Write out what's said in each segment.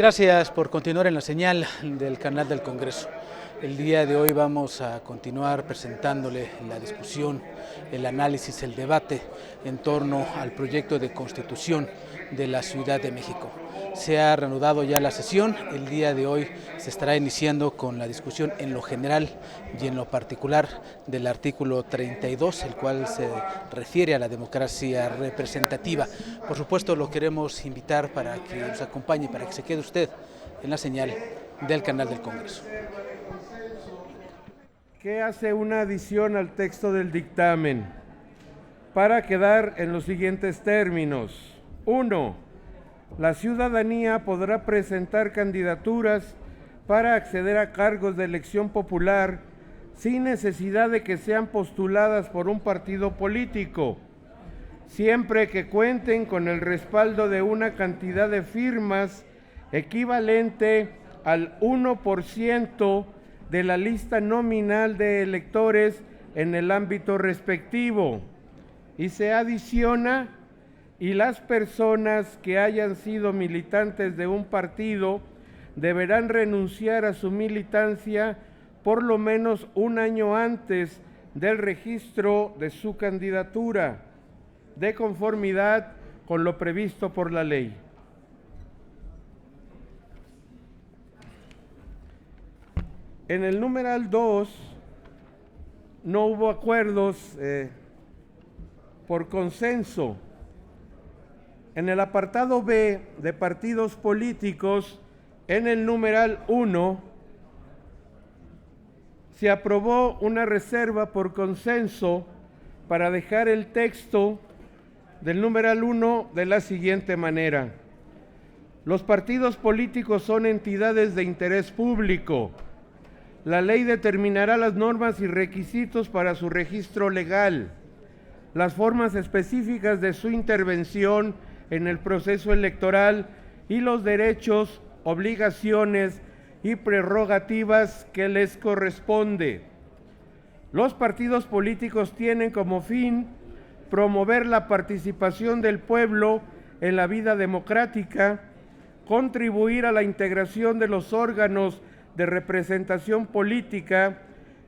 Gracias por continuar en la señal del canal del Congreso. El día de hoy vamos a continuar presentándole la discusión, el análisis, el debate en torno al proyecto de constitución de la Ciudad de México. Se ha reanudado ya la sesión, el día de hoy se estará iniciando con la discusión en lo general y en lo particular del artículo 32, el cual se refiere a la democracia representativa. Por supuesto, lo queremos invitar para que nos acompañe, para que se quede usted en la señal del canal del Congreso. Que hace una adición al texto del dictamen para quedar en los siguientes términos. 1. La ciudadanía podrá presentar candidaturas para acceder a cargos de elección popular sin necesidad de que sean postuladas por un partido político, siempre que cuenten con el respaldo de una cantidad de firmas equivalente al 1% de la lista nominal de electores en el ámbito respectivo. Y se adiciona: y las personas que hayan sido militantes de un partido deberán renunciar a su militancia por lo menos un año antes del registro de su candidatura, de conformidad con lo previsto por la ley. En el numeral 2 no hubo acuerdos por consenso. En el apartado B de partidos políticos, en el numeral 1, se aprobó una reserva por consenso para dejar el texto del numeral 1 de la siguiente manera: los partidos políticos son entidades de interés público. La ley determinará las normas y requisitos para su registro legal, las formas específicas de su intervención en el proceso electoral y los derechos, obligaciones y prerrogativas que les corresponde. Los partidos políticos tienen como fin promover la participación del pueblo en la vida democrática, contribuir a la integración de los órganos de representación política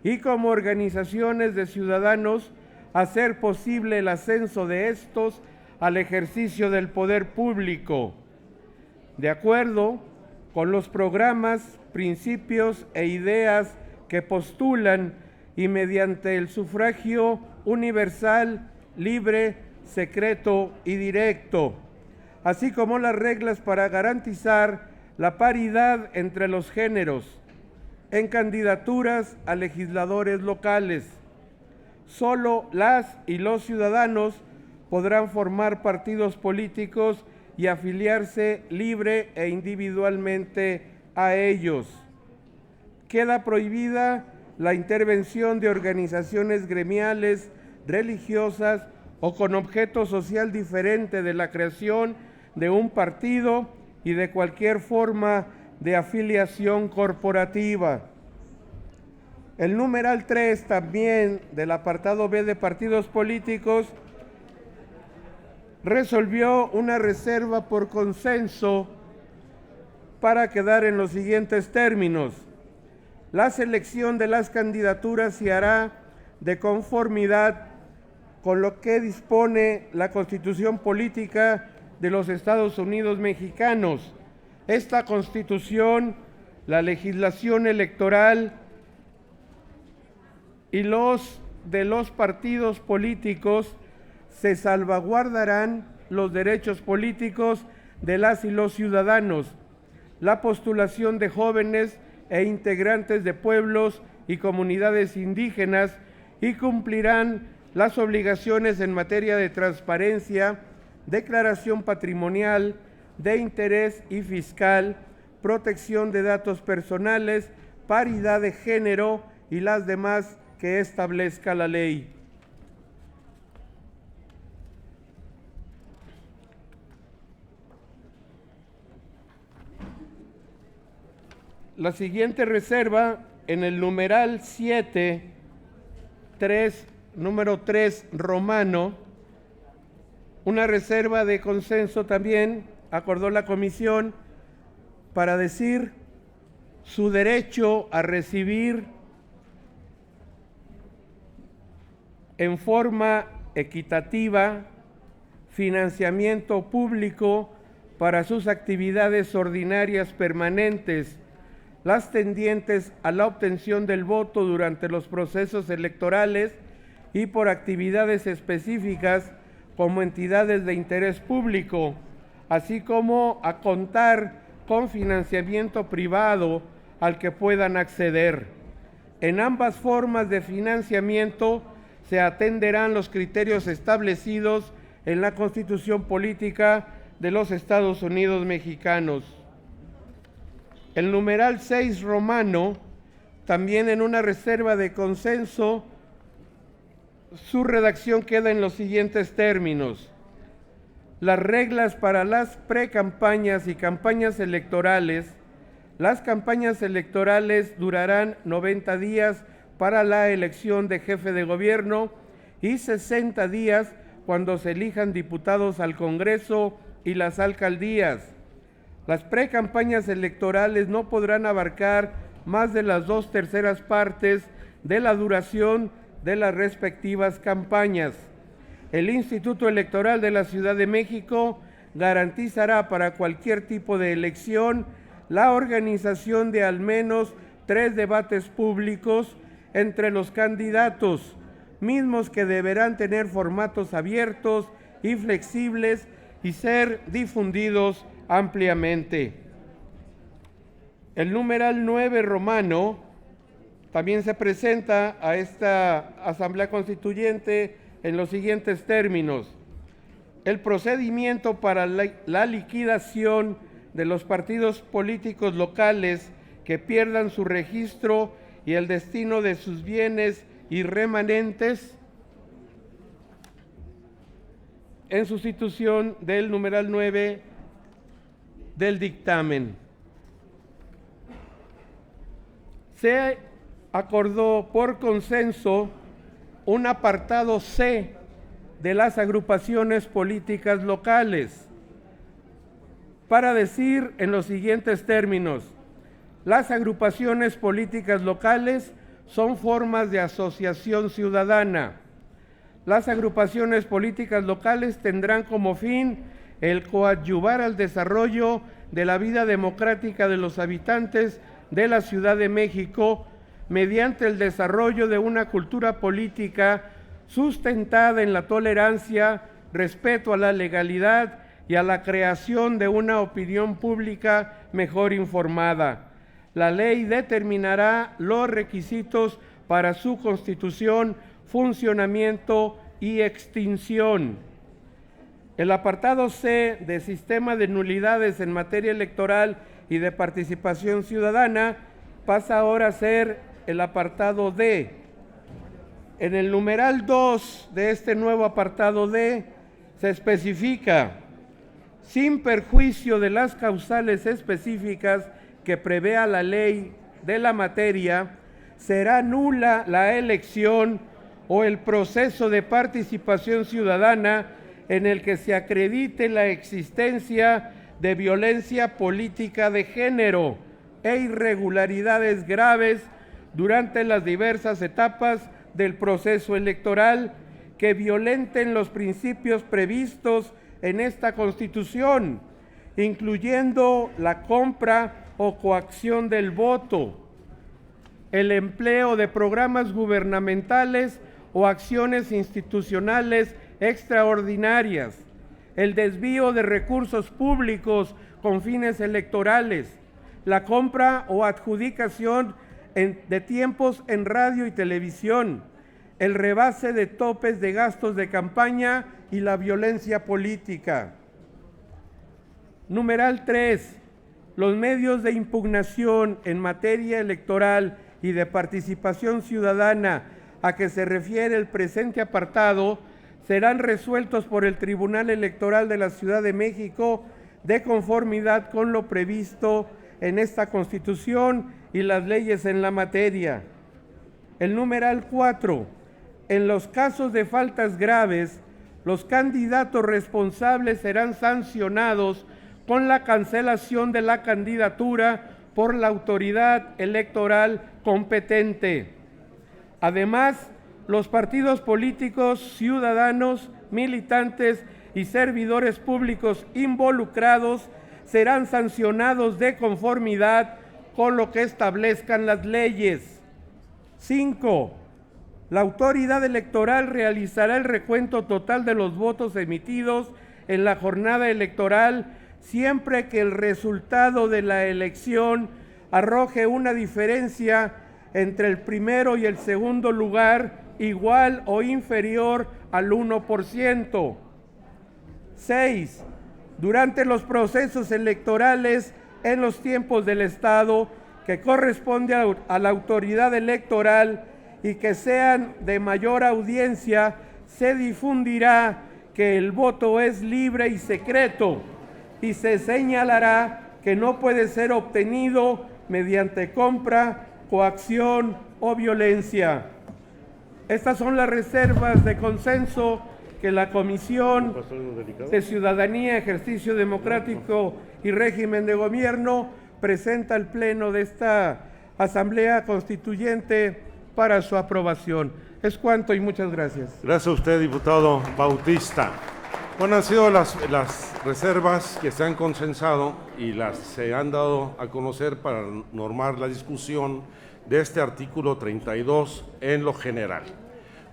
y, como organizaciones de ciudadanos, hacer posible el ascenso de estos al ejercicio del poder público, de acuerdo con los programas, principios e ideas que postulan y mediante el sufragio universal, libre, secreto y directo, así como las reglas para garantizar la paridad entre los géneros en candidaturas a legisladores locales. Solo las y los ciudadanos podrán formar partidos políticos y afiliarse libre e individualmente a ellos. Queda prohibida la intervención de organizaciones gremiales, religiosas o con objeto social diferente de la creación de un partido y de cualquier forma de afiliación corporativa. El numeral 3 también del apartado B de partidos políticos resolvió una reserva por consenso para quedar en los siguientes términos: la selección de las candidaturas se hará de conformidad con lo que dispone la Constitución Política de los Estados Unidos Mexicanos. Esta Constitución, la legislación electoral y los de los partidos políticos se salvaguardarán los derechos políticos de las y los ciudadanos, la postulación de jóvenes e integrantes de pueblos y comunidades indígenas, y cumplirán las obligaciones en materia de transparencia, declaración patrimonial, de interés y fiscal, protección de datos personales, paridad de género y las demás que establezca la ley. La siguiente reserva en el numeral 7, número 3 romano, una reserva de consenso también acordó la comisión para decir su derecho a recibir en forma equitativa financiamiento público para sus actividades ordinarias permanentes, las tendientes a la obtención del voto durante los procesos electorales y por actividades específicas como entidades de interés público, así como a contar con financiamiento privado al que puedan acceder. En ambas formas de financiamiento se atenderán los criterios establecidos en la Constitución Política de los Estados Unidos Mexicanos. El numeral 6 romano, también en una reserva de consenso, su redacción queda en los siguientes términos: las reglas para las precampañas y campañas electorales. Las campañas electorales durarán 90 días para la elección de jefe de gobierno y 60 días cuando se elijan diputados al Congreso y las alcaldías. Las precampañas electorales no podrán abarcar más de las 2/3 partes de la duración de las respectivas campañas. El Instituto Electoral de la Ciudad de México garantizará para cualquier tipo de elección la organización de al menos 3 debates públicos entre los candidatos, mismos que deberán tener formatos abiertos y flexibles y ser difundidos ampliamente. El numeral 9 romano también se presenta a esta Asamblea Constituyente en los siguientes términos: el procedimiento para la liquidación de los partidos políticos locales que pierdan su registro y el destino de sus bienes y remanentes, en sustitución del numeral 9 del dictamen. Se acordó por consenso un apartado C de las agrupaciones políticas locales para decir en los siguientes términos: las agrupaciones políticas locales son formas de asociación ciudadana. Las agrupaciones políticas locales tendrán como fin el coadyuvar al desarrollo de la vida democrática de los habitantes de la Ciudad de México mediante el desarrollo de una cultura política sustentada en la tolerancia, respeto a la legalidad y a la creación de una opinión pública mejor informada. La ley determinará los requisitos para su constitución, funcionamiento y extinción. El apartado C de Sistema de Nulidades en materia electoral y de participación ciudadana pasa ahora a ser el apartado D. En el numeral 2 de este nuevo apartado D se especifica: sin perjuicio de las causales específicas que prevea la ley de la materia, será nula la elección o el proceso de participación ciudadana en el que se acredite la existencia de violencia política de género e irregularidades graves durante las diversas etapas del proceso electoral que violenten los principios previstos en esta Constitución, incluyendo la compra o coacción del voto, el empleo de programas gubernamentales o acciones institucionales extraordinarias, el desvío de recursos públicos con fines electorales, la compra o adjudicación de tiempos en radio y televisión, el rebase de topes de gastos de campaña y la violencia política. Numeral 3. Los medios de impugnación en materia electoral y de participación ciudadana a que se refiere el presente apartado serán resueltos por el Tribunal Electoral de la Ciudad de México de conformidad con lo previsto en esta Constitución y las leyes en la materia. El numeral 4. En los casos de faltas graves, los candidatos responsables serán sancionados con la cancelación de la candidatura por la autoridad electoral competente. Además, los partidos políticos, ciudadanos, militantes y servidores públicos involucrados serán sancionados de conformidad con lo que establezcan las leyes. 5. La autoridad electoral realizará el recuento total de los votos emitidos en la jornada electoral siempre que el resultado de la elección arroje una diferencia entre el primero y el segundo lugar igual o inferior al 1%. 6. Durante los procesos electorales en los tiempos del Estado que corresponde a la autoridad electoral y que sean de mayor audiencia, se difundirá que el voto es libre y secreto y se señalará que no puede ser obtenido mediante compra, coacción o violencia. Estas son las reservas de consenso que la Comisión de Ciudadanía, Ejercicio Democrático y Régimen de Gobierno presenta al Pleno de esta Asamblea Constituyente para su aprobación. Es cuanto y muchas gracias. Gracias a usted, diputado Bautista. Bueno, han sido las reservas que se han consensado y se han dado a conocer para normar la discusión de este artículo 32 en lo general.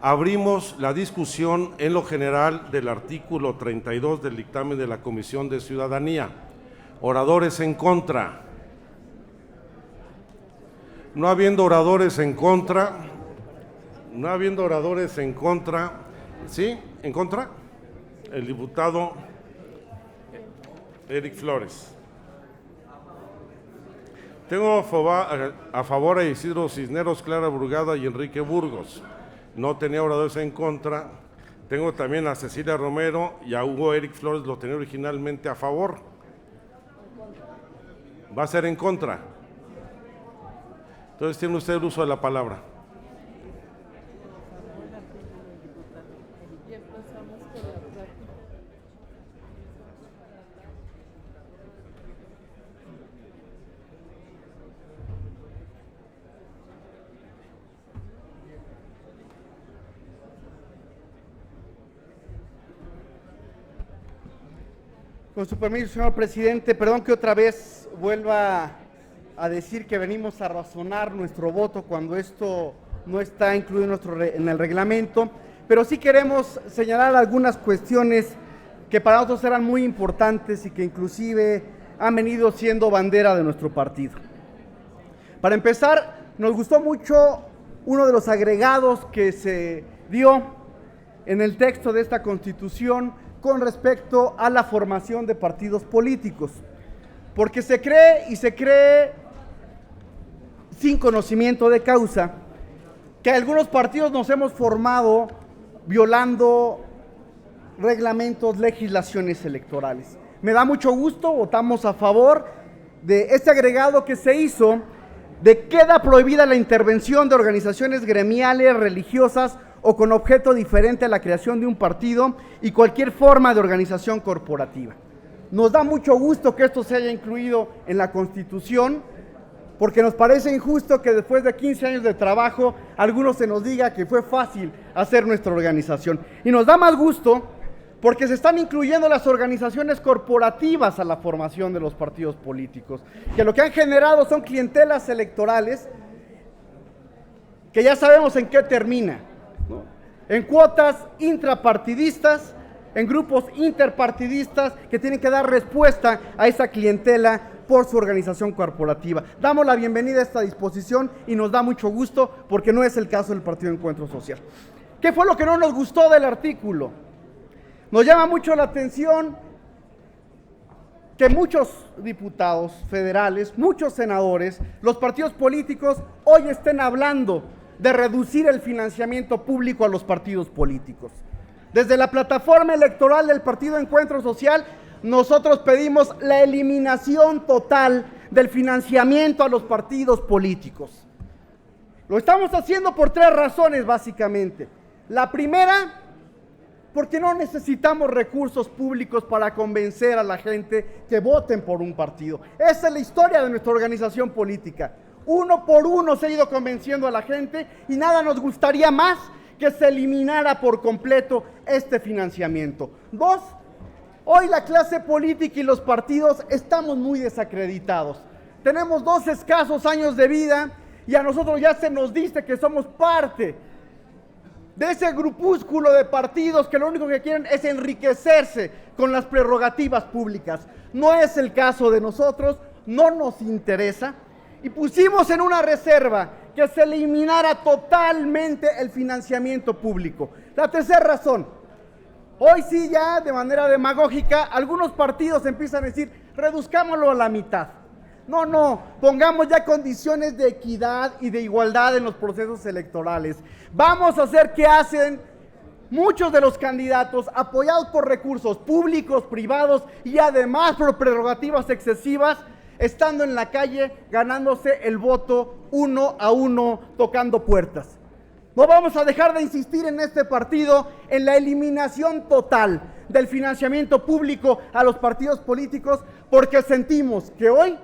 Abrimos la discusión en lo general del artículo 32 del dictamen de la Comisión de Ciudadanía. Oradores en contra. No habiendo oradores en contra, ¿sí? ¿En contra? El diputado Eric Flores. Tengo a favor a Isidro Cisneros, Clara Brugada y Enrique Burgos. No tenía oradores en contra. Tengo también a Cecilia Romero y a Hugo Eric Flores, lo tenía originalmente a favor. ¿Va a ser en contra? Entonces tiene usted el uso de la palabra. Con su permiso, señor presidente, perdón que otra vez vuelva a decir que venimos a razonar nuestro voto cuando esto no está incluido en el reglamento, pero sí queremos señalar algunas cuestiones que para nosotros eran muy importantes y que inclusive han venido siendo bandera de nuestro partido. Para empezar, nos gustó mucho uno de los agregados que se dio en el texto de esta Constitución con respecto a la formación de partidos políticos, porque se cree sin conocimiento de causa que algunos partidos nos hemos formado violando reglamentos, legislaciones electorales. Me da mucho gusto, votamos a favor de este agregado que se hizo de queda prohibida la intervención de organizaciones gremiales, religiosas o con objeto diferente a la creación de un partido y cualquier forma de organización corporativa. Nos da mucho gusto que esto se haya incluido en la Constitución, porque nos parece injusto que después de 15 años de trabajo, algunos se nos diga que fue fácil hacer nuestra organización. Y nos da más gusto porque se están incluyendo las organizaciones corporativas a la formación de los partidos políticos, que lo que han generado son clientelas electorales que ya sabemos en qué termina, ¿no? En cuotas intrapartidistas, en grupos interpartidistas que tienen que dar respuesta a esa clientela por su organización corporativa. Damos la bienvenida a esta disposición y nos da mucho gusto porque no es el caso del Partido Encuentro Social. ¿Qué fue lo que no nos gustó del artículo? Nos llama mucho la atención que muchos diputados federales, muchos senadores, los partidos políticos hoy estén hablando de reducir el financiamiento público a los partidos políticos. Desde la plataforma electoral del Partido Encuentro Social, nosotros pedimos la eliminación total del financiamiento a los partidos políticos. Lo estamos haciendo por 3 razones básicamente. La primera, porque no necesitamos recursos públicos para convencer a la gente que voten por un partido. Esa es la historia de nuestra organización política. Uno por uno se ha ido convenciendo a la gente y nada nos gustaría más que se eliminara por completo este financiamiento. Dos, hoy la clase política y los partidos estamos muy desacreditados. Tenemos 2 escasos años de vida y a nosotros ya se nos dice que somos parte de ese grupúsculo de partidos que lo único que quieren es enriquecerse con las prerrogativas públicas. No es el caso de nosotros, no nos interesa, y pusimos en una reserva que se eliminara totalmente el financiamiento público. La tercera razón, hoy sí ya de manera demagógica, algunos partidos empiezan a decir, reduzcámoslo a la mitad. No, pongamos ya condiciones de equidad y de igualdad en los procesos electorales. Vamos a hacer que hacen muchos de los candidatos apoyados por recursos públicos, privados y además por prerrogativas excesivas, estando en la calle, ganándose el voto 1 a 1, tocando puertas. No vamos a dejar de insistir en este partido en la eliminación total del financiamiento público a los partidos políticos, porque sentimos que hoy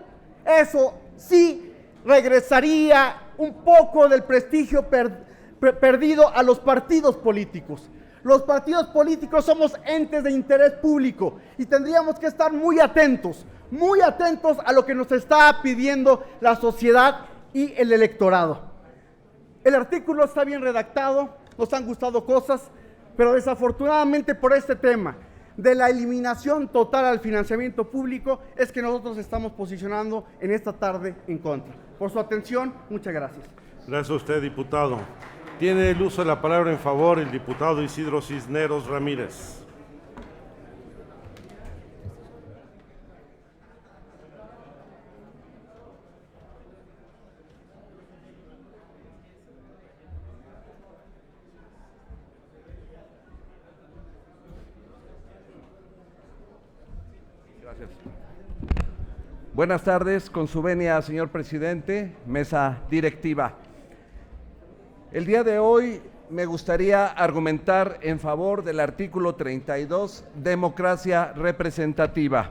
eso sí regresaría un poco del prestigio perdido a los partidos políticos. Los partidos políticos somos entes de interés público y tendríamos que estar muy atentos a lo que nos está pidiendo la sociedad y el electorado. El artículo está bien redactado, nos han gustado cosas, pero desafortunadamente por este tema de la eliminación total al financiamiento público es que nosotros estamos posicionando en esta tarde en contra. Por su atención, muchas gracias. Gracias a usted, diputado. Tiene el uso de la palabra en favor el diputado Isidro Cisneros Ramírez. Gracias. Buenas tardes, con su venia, señor presidente, mesa directiva. El día de hoy me gustaría argumentar en favor del artículo 32, democracia representativa.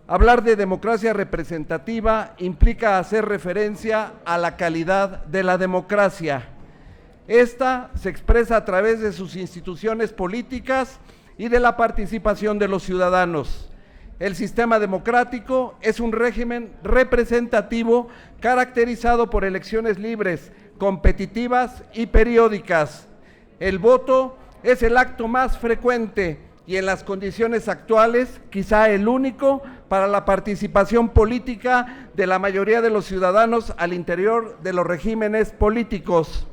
Hablar de democracia representativa implica hacer referencia a la calidad de la democracia. Esta se expresa a través de sus instituciones políticas y de la participación de los ciudadanos. El sistema democrático es un régimen representativo caracterizado por elecciones libres, competitivas y periódicas. El voto es el acto más frecuente y en las condiciones actuales, quizá el único, para la participación política de la mayoría de los ciudadanos al interior de los regímenes políticos.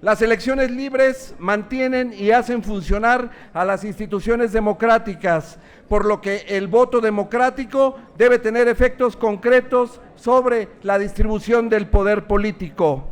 Las elecciones libres mantienen y hacen funcionar a las instituciones democráticas, por lo que el voto democrático debe tener efectos concretos sobre la distribución del poder político.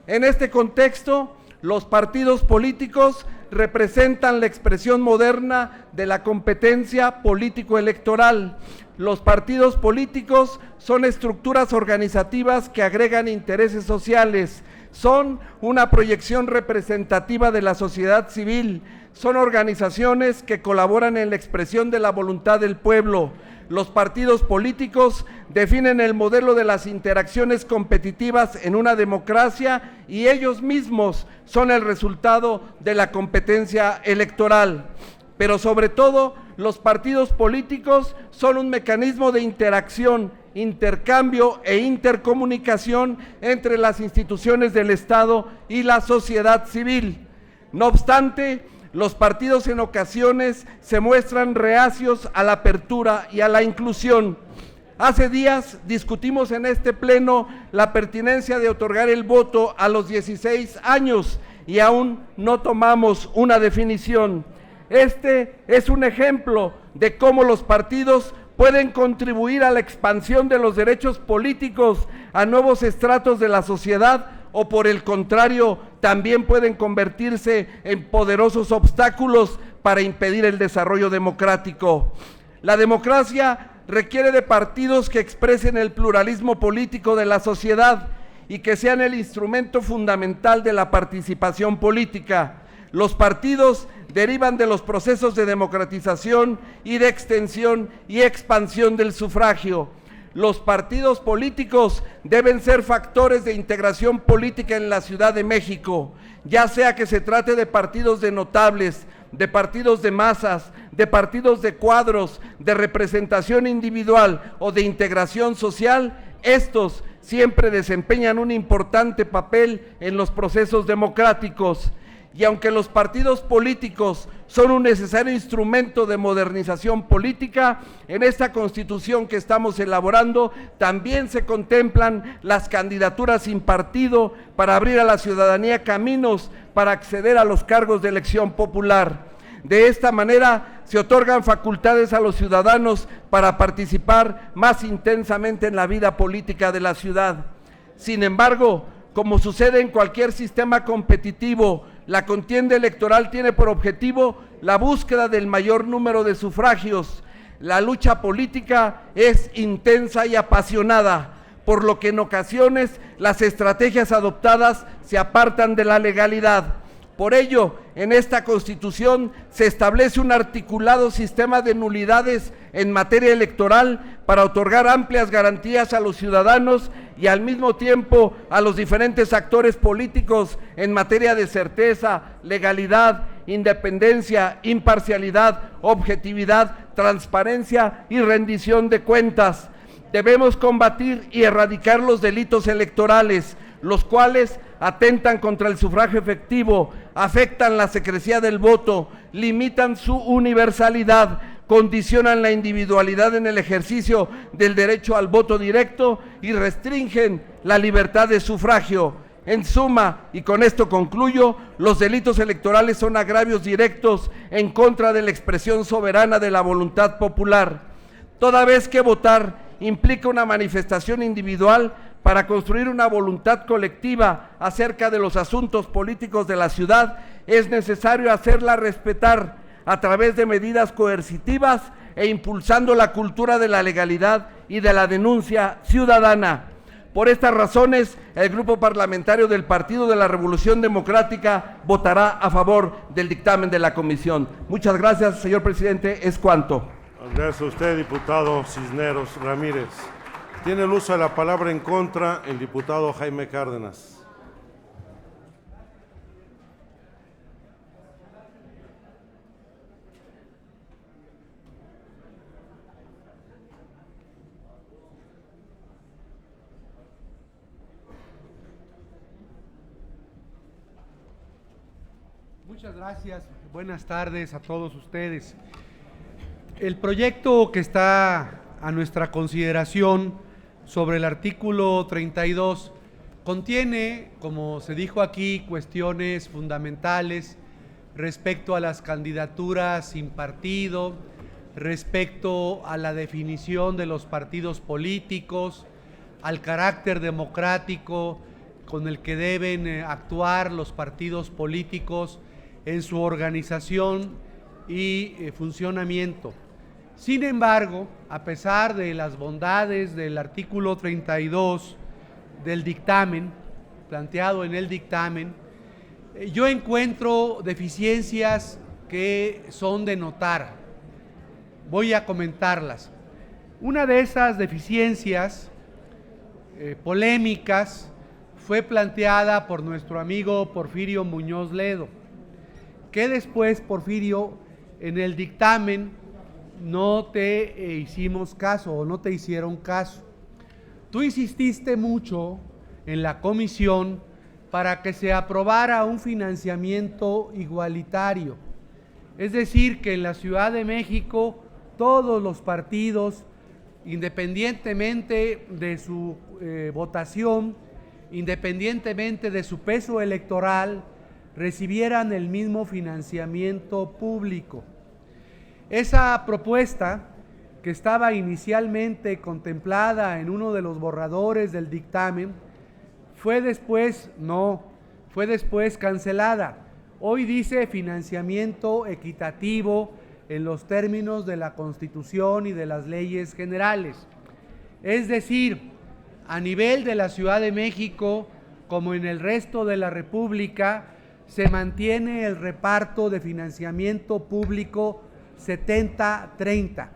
En este contexto, los partidos políticos representan la expresión moderna de la competencia político-electoral. Los partidos políticos son estructuras organizativas que agregan intereses sociales, son una proyección representativa de la sociedad civil, son organizaciones que colaboran en la expresión de la voluntad del pueblo. Los partidos políticos definen el modelo de las interacciones competitivas en una democracia y ellos mismos son el resultado de la competencia electoral. Pero sobre todo, los partidos políticos son un mecanismo de interacción, intercambio e intercomunicación entre las instituciones del Estado y la sociedad civil. No obstante, los partidos en ocasiones se muestran reacios a la apertura y a la inclusión. Hace días discutimos en este pleno la pertinencia de otorgar el voto a los 16 años y aún no tomamos una definición. Este es un ejemplo de cómo los partidos pueden contribuir a la expansión de los derechos políticos a nuevos estratos de la sociedad o por el contrario, también pueden convertirse en poderosos obstáculos para impedir el desarrollo democrático. La democracia requiere de partidos que expresen el pluralismo político de la sociedad y que sean el instrumento fundamental de la participación política. Los partidos derivan de los procesos de democratización y de extensión y expansión del sufragio. Los partidos políticos deben ser factores de integración política en la Ciudad de México, ya sea que se trate de partidos de notables, de partidos de masas, de partidos de cuadros, de representación individual o de integración social. Estos siempre desempeñan un importante papel en los procesos democráticos. Y aunque los partidos políticos son un necesario instrumento de modernización política, en esta Constitución que estamos elaborando también se contemplan las candidaturas sin partido para abrir a la ciudadanía caminos para acceder a los cargos de elección popular. De esta manera se otorgan facultades a los ciudadanos para participar más intensamente en la vida política de la ciudad. Sin embargo, como sucede en cualquier sistema competitivo, la contienda electoral tiene por objetivo la búsqueda del mayor número de sufragios. La lucha política es intensa y apasionada, por lo que en ocasiones las estrategias adoptadas se apartan de la legalidad. Por ello, en esta Constitución se establece un articulado sistema de nulidades en materia electoral para otorgar amplias garantías a los ciudadanos y al mismo tiempo a los diferentes actores políticos en materia de certeza, legalidad, independencia, imparcialidad, objetividad, transparencia y rendición de cuentas. Debemos combatir y erradicar los delitos electorales, los cuales atentan contra el sufragio efectivo, afectan la secrecía del voto, limitan su universalidad, condicionan la individualidad en el ejercicio del derecho al voto directo y restringen la libertad de sufragio. En suma, y con esto concluyo, los delitos electorales son agravios directos en contra de la expresión soberana de la voluntad popular. Toda vez que votar implica una manifestación individual para construir una voluntad colectiva acerca de los asuntos políticos de la ciudad, es necesario hacerla respetar a través de medidas coercitivas e impulsando la cultura de la legalidad y de la denuncia ciudadana. Por estas razones, el Grupo Parlamentario del Partido de la Revolución Democrática votará a favor del dictamen de la comisión. Muchas gracias, señor presidente. Es cuanto. Gracias a usted, diputado Cisneros Ramírez. Tiene el uso de la palabra en contra el diputado Jaime Cárdenas. Muchas gracias. Buenas tardes a todos ustedes. El proyecto que está a nuestra consideración sobre el artículo 32 contiene, como se dijo aquí, cuestiones fundamentales respecto a las candidaturas sin partido, respecto a la definición de los partidos políticos, al carácter democrático con el que deben actuar los partidos políticos en su organización y funcionamiento. Sin embargo, a pesar de las bondades del artículo 32 del dictamen, planteado en el dictamen, yo encuentro deficiencias que son de notar. Voy a comentarlas. Una de esas deficiencias polémicas fue planteada por nuestro amigo Porfirio Muñoz Ledo, que después, Porfirio, en el dictamen no te hicimos caso o no te hicieron caso. Tú insististe mucho en la comisión para que se aprobara un financiamiento igualitario, es decir, que en la Ciudad de México todos los partidos, independientemente de su votación, independientemente de su peso electoral, recibieran el mismo financiamiento público. Esa propuesta, que estaba inicialmente contemplada en uno de los borradores del dictamen, fue después cancelada. Hoy dice financiamiento equitativo en los términos de la Constitución y de las leyes generales. Es decir, a nivel de la Ciudad de México, como en el resto de la República, se mantiene el reparto de financiamiento público 70-30.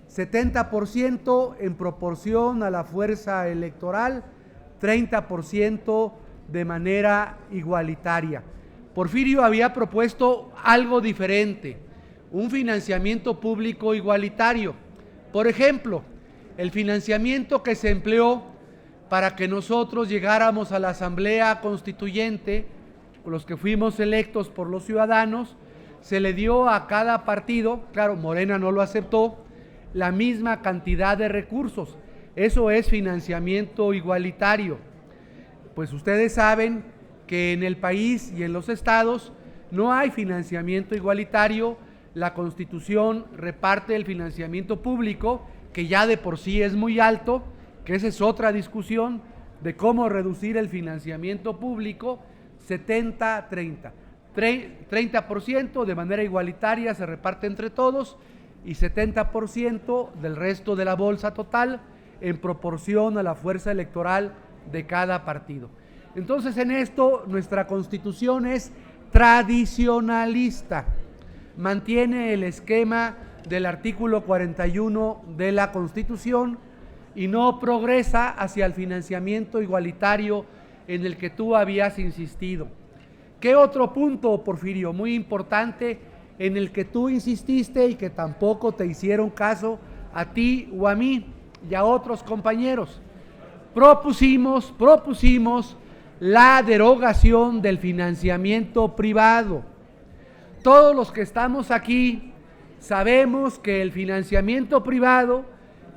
70% en proporción a la fuerza electoral, 30% de manera igualitaria. Porfirio había propuesto algo diferente, un financiamiento público igualitario. Por ejemplo, el financiamiento que se empleó para que nosotros llegáramos a la Asamblea Constituyente, los que fuimos electos por los ciudadanos, se le dio a cada partido, claro, Morena no lo aceptó, la misma cantidad de recursos. Eso es financiamiento igualitario. Pues ustedes saben que en el país y en los estados no hay financiamiento igualitario. La Constitución reparte el financiamiento público, que ya de por sí es muy alto, que esa es otra discusión de cómo reducir el financiamiento público, 70-30. 30% de manera igualitaria se reparte entre todos y 70% del resto de la bolsa total en proporción a la fuerza electoral de cada partido. Entonces, en esto nuestra Constitución es tradicionalista, mantiene el esquema del artículo 41 de la Constitución y no progresa hacia el financiamiento igualitario en el que tú habías insistido. ¿Qué otro punto, Porfirio, muy importante en el que tú insististe y que tampoco te hicieron caso a ti o a mí y a otros compañeros? Propusimos la derogación del financiamiento privado. Todos los que estamos aquí sabemos que el financiamiento privado,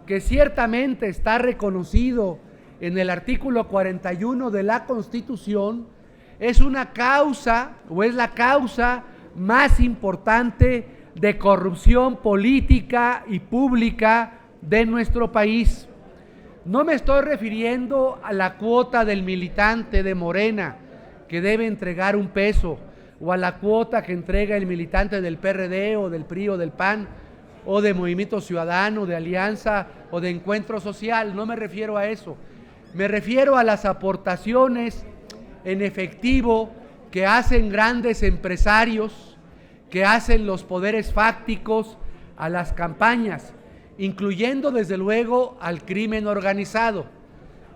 que ciertamente está reconocido en el artículo 41 de la Constitución, es una causa o es la causa más importante de corrupción política y pública de nuestro país. No me estoy refiriendo a la cuota del militante de Morena que debe entregar un peso, o a la cuota que entrega el militante del PRD o del PRI o del PAN o de Movimiento Ciudadano, de Alianza o de Encuentro Social. No me refiero a eso. Me refiero a las aportaciones en efectivo que hacen grandes empresarios, que hacen los poderes fácticos a las campañas, incluyendo desde luego al crimen organizado.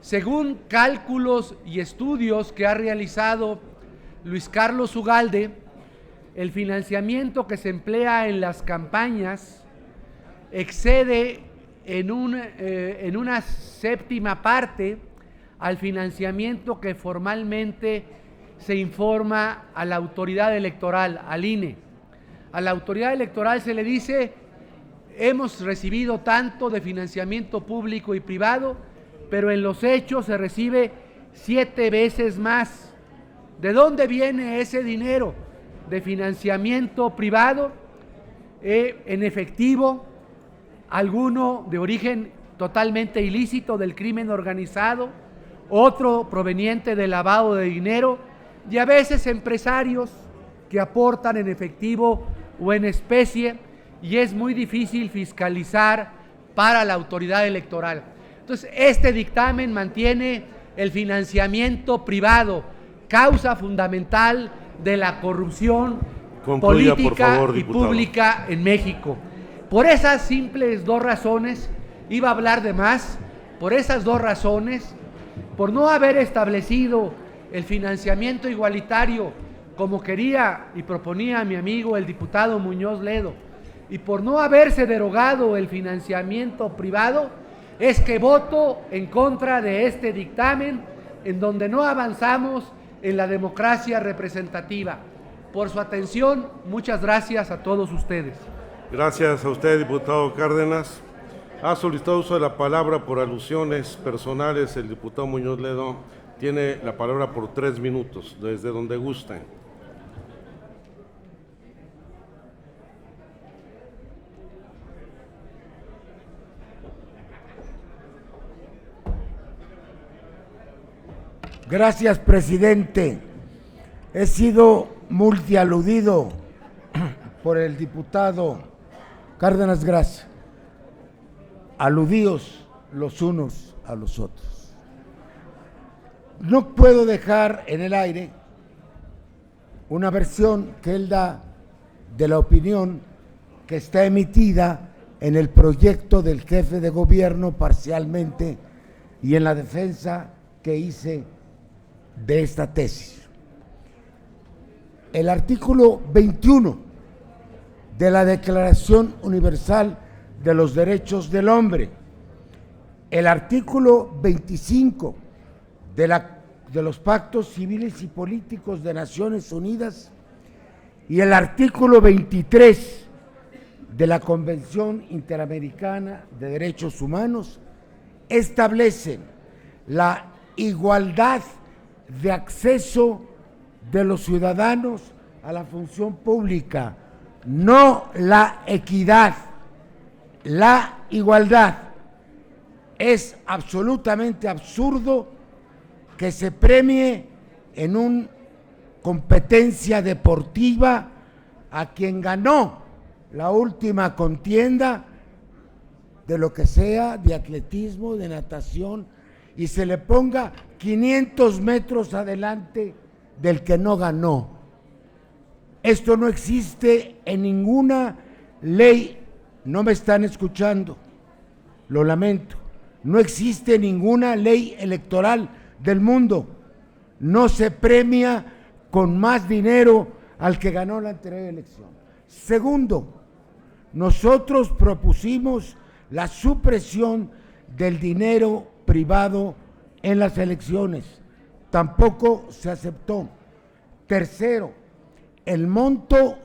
Según cálculos y estudios que ha realizado Luis Carlos Ugalde, el financiamiento que se emplea en las campañas excede en una séptima parte al financiamiento que formalmente se informa a la autoridad electoral, al INE. A la autoridad electoral se le dice: hemos recibido tanto de financiamiento público y privado, pero en los hechos se recibe 7 veces más. ¿De dónde viene ese dinero? De financiamiento privado, en efectivo, alguno de origen totalmente ilícito del crimen organizado, otro proveniente de lavado de dinero, y a veces empresarios que aportan en efectivo o en especie, y es muy difícil fiscalizar para la autoridad electoral. Entonces, este dictamen mantiene el financiamiento privado, causa fundamental de la corrupción política y pública en México. Por esas simples 2 razones, iba a hablar de más, por esas 2 razones, por no haber establecido el financiamiento igualitario como quería y proponía mi amigo el diputado Muñoz Ledo, y por no haberse derogado el financiamiento privado, es que voto en contra de este dictamen, en donde no avanzamos en la democracia representativa. Por su atención, muchas gracias a todos ustedes. Gracias a usted, diputado Cárdenas. Ha solicitado uso de la palabra por alusiones personales el diputado Muñoz Ledo. Tiene la palabra por 3 minutos, desde donde gusten. Gracias, presidente. He sido multialudido por el diputado Cárdenas Gracia. Aludíos los unos a los otros. No puedo dejar en el aire una versión que él da de la opinión que está emitida en el proyecto del jefe de gobierno parcialmente y en la defensa que hice de esta tesis. El artículo 21 de la Declaración Universal de los Derechos del Hombre, el artículo 25 de los pactos civiles y políticos de Naciones Unidas y el artículo 23 de la Convención Interamericana de Derechos Humanos establecen la igualdad de acceso de los ciudadanos a la función pública, no la equidad, la igualdad. Es absolutamente absurdo que se premie en una competencia deportiva a quien ganó la última contienda de lo que sea, de atletismo, de natación, y se le ponga 500 metros adelante del que no ganó. Esto no existe en ninguna ley, no me están escuchando, lo lamento, no existe ninguna ley electoral del mundo, no se premia con más dinero al que ganó la anterior elección. Segundo, nosotros propusimos la supresión del dinero privado en las elecciones, tampoco se aceptó. Tercero, el monto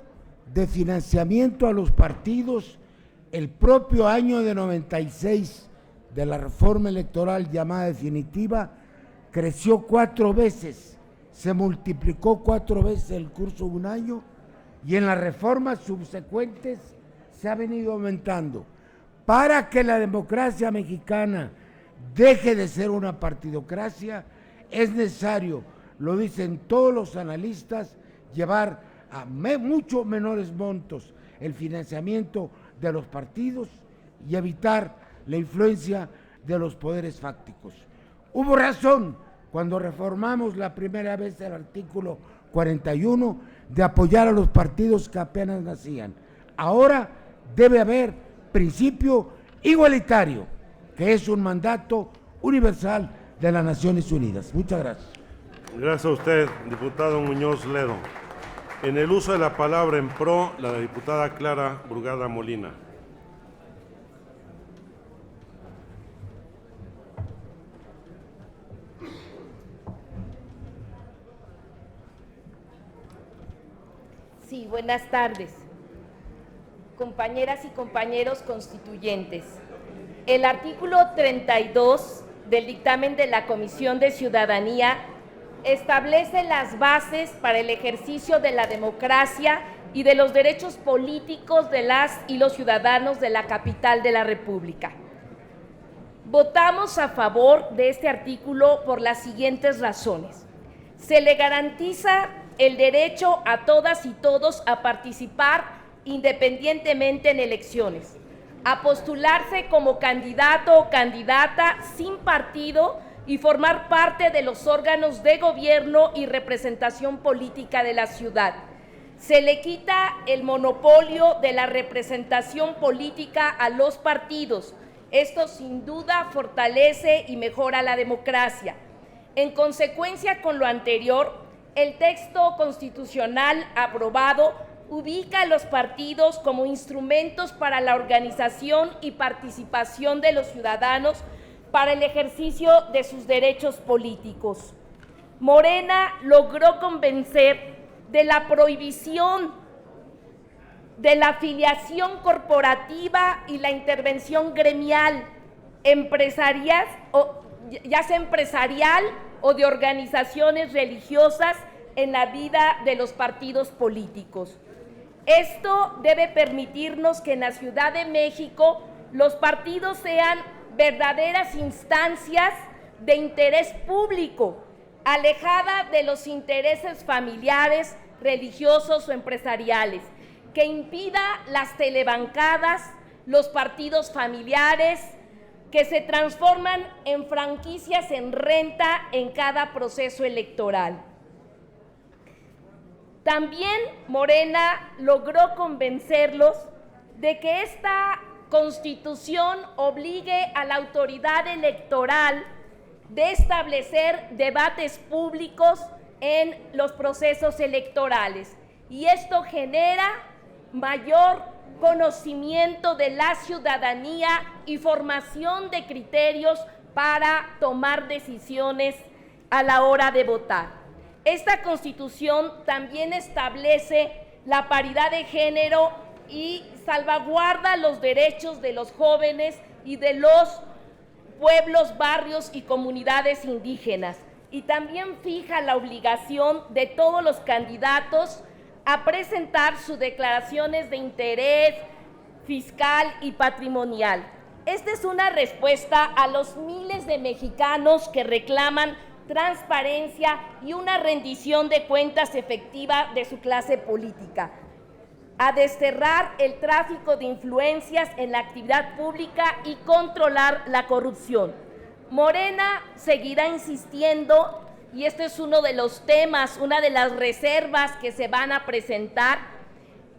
de financiamiento a los partidos, el propio año de 96 de la reforma electoral llamada definitiva, creció 4 veces, se multiplicó 4 veces el curso de un año, y en las reformas subsecuentes se ha venido aumentando. Para que la democracia mexicana deje de ser una partidocracia, es necesario, lo dicen todos los analistas, llevar a mucho menores montos el financiamiento de los partidos y evitar la influencia de los poderes fácticos. Hubo razón cuando reformamos la primera vez el artículo 41 de apoyar a los partidos que apenas nacían. Ahora debe haber principio igualitario, que es un mandato universal de las Naciones Unidas. Muchas gracias. Gracias a usted, diputado Muñoz Ledo. En el uso de la palabra en pro, la diputada Clara Brugada Molina. Sí, buenas tardes, compañeras y compañeros constituyentes. El artículo 32 del dictamen de la Comisión de Ciudadanía establece las bases para el ejercicio de la democracia y de los derechos políticos de las y los ciudadanos de la capital de la República. Votamos a favor de este artículo por las siguientes razones. Se le garantiza el derecho a todas y todos a participar independientemente en elecciones, a postularse como candidato o candidata sin partido y formar parte de los órganos de gobierno y representación política de la ciudad. Se le quita el monopolio de la representación política a los partidos. Esto sin duda fortalece y mejora la democracia. En consecuencia con lo anterior, el texto constitucional aprobado ubica a los partidos como instrumentos para la organización y participación de los ciudadanos para el ejercicio de sus derechos políticos. Morena logró convencer de la prohibición de la afiliación corporativa y la intervención gremial, ya sea empresarial o de organizaciones religiosas en la vida de los partidos políticos. Esto debe permitirnos que en la Ciudad de México los partidos sean verdaderas instancias de interés público, alejada de los intereses familiares, religiosos o empresariales, que impida las telebancadas, los partidos familiares, que se transforman en franquicias en renta en cada proceso electoral. También Morena logró convencerlos de que esta Constitución obligue a la autoridad electoral de establecer debates públicos en los procesos electorales. Y esto genera mayor conocimiento de la ciudadanía y formación de criterios para tomar decisiones a la hora de votar. Esta Constitución también establece la paridad de género y salvaguarda los derechos de los jóvenes y de los pueblos, barrios y comunidades indígenas. Y también fija la obligación de todos los candidatos a presentar sus declaraciones de interés fiscal y patrimonial. Esta es una respuesta a los miles de mexicanos que reclaman transparencia y una rendición de cuentas efectiva de su clase política, a desterrar el tráfico de influencias en la actividad pública y controlar la corrupción. Morena seguirá insistiendo, y este es uno de los temas, una de las reservas que se van a presentar,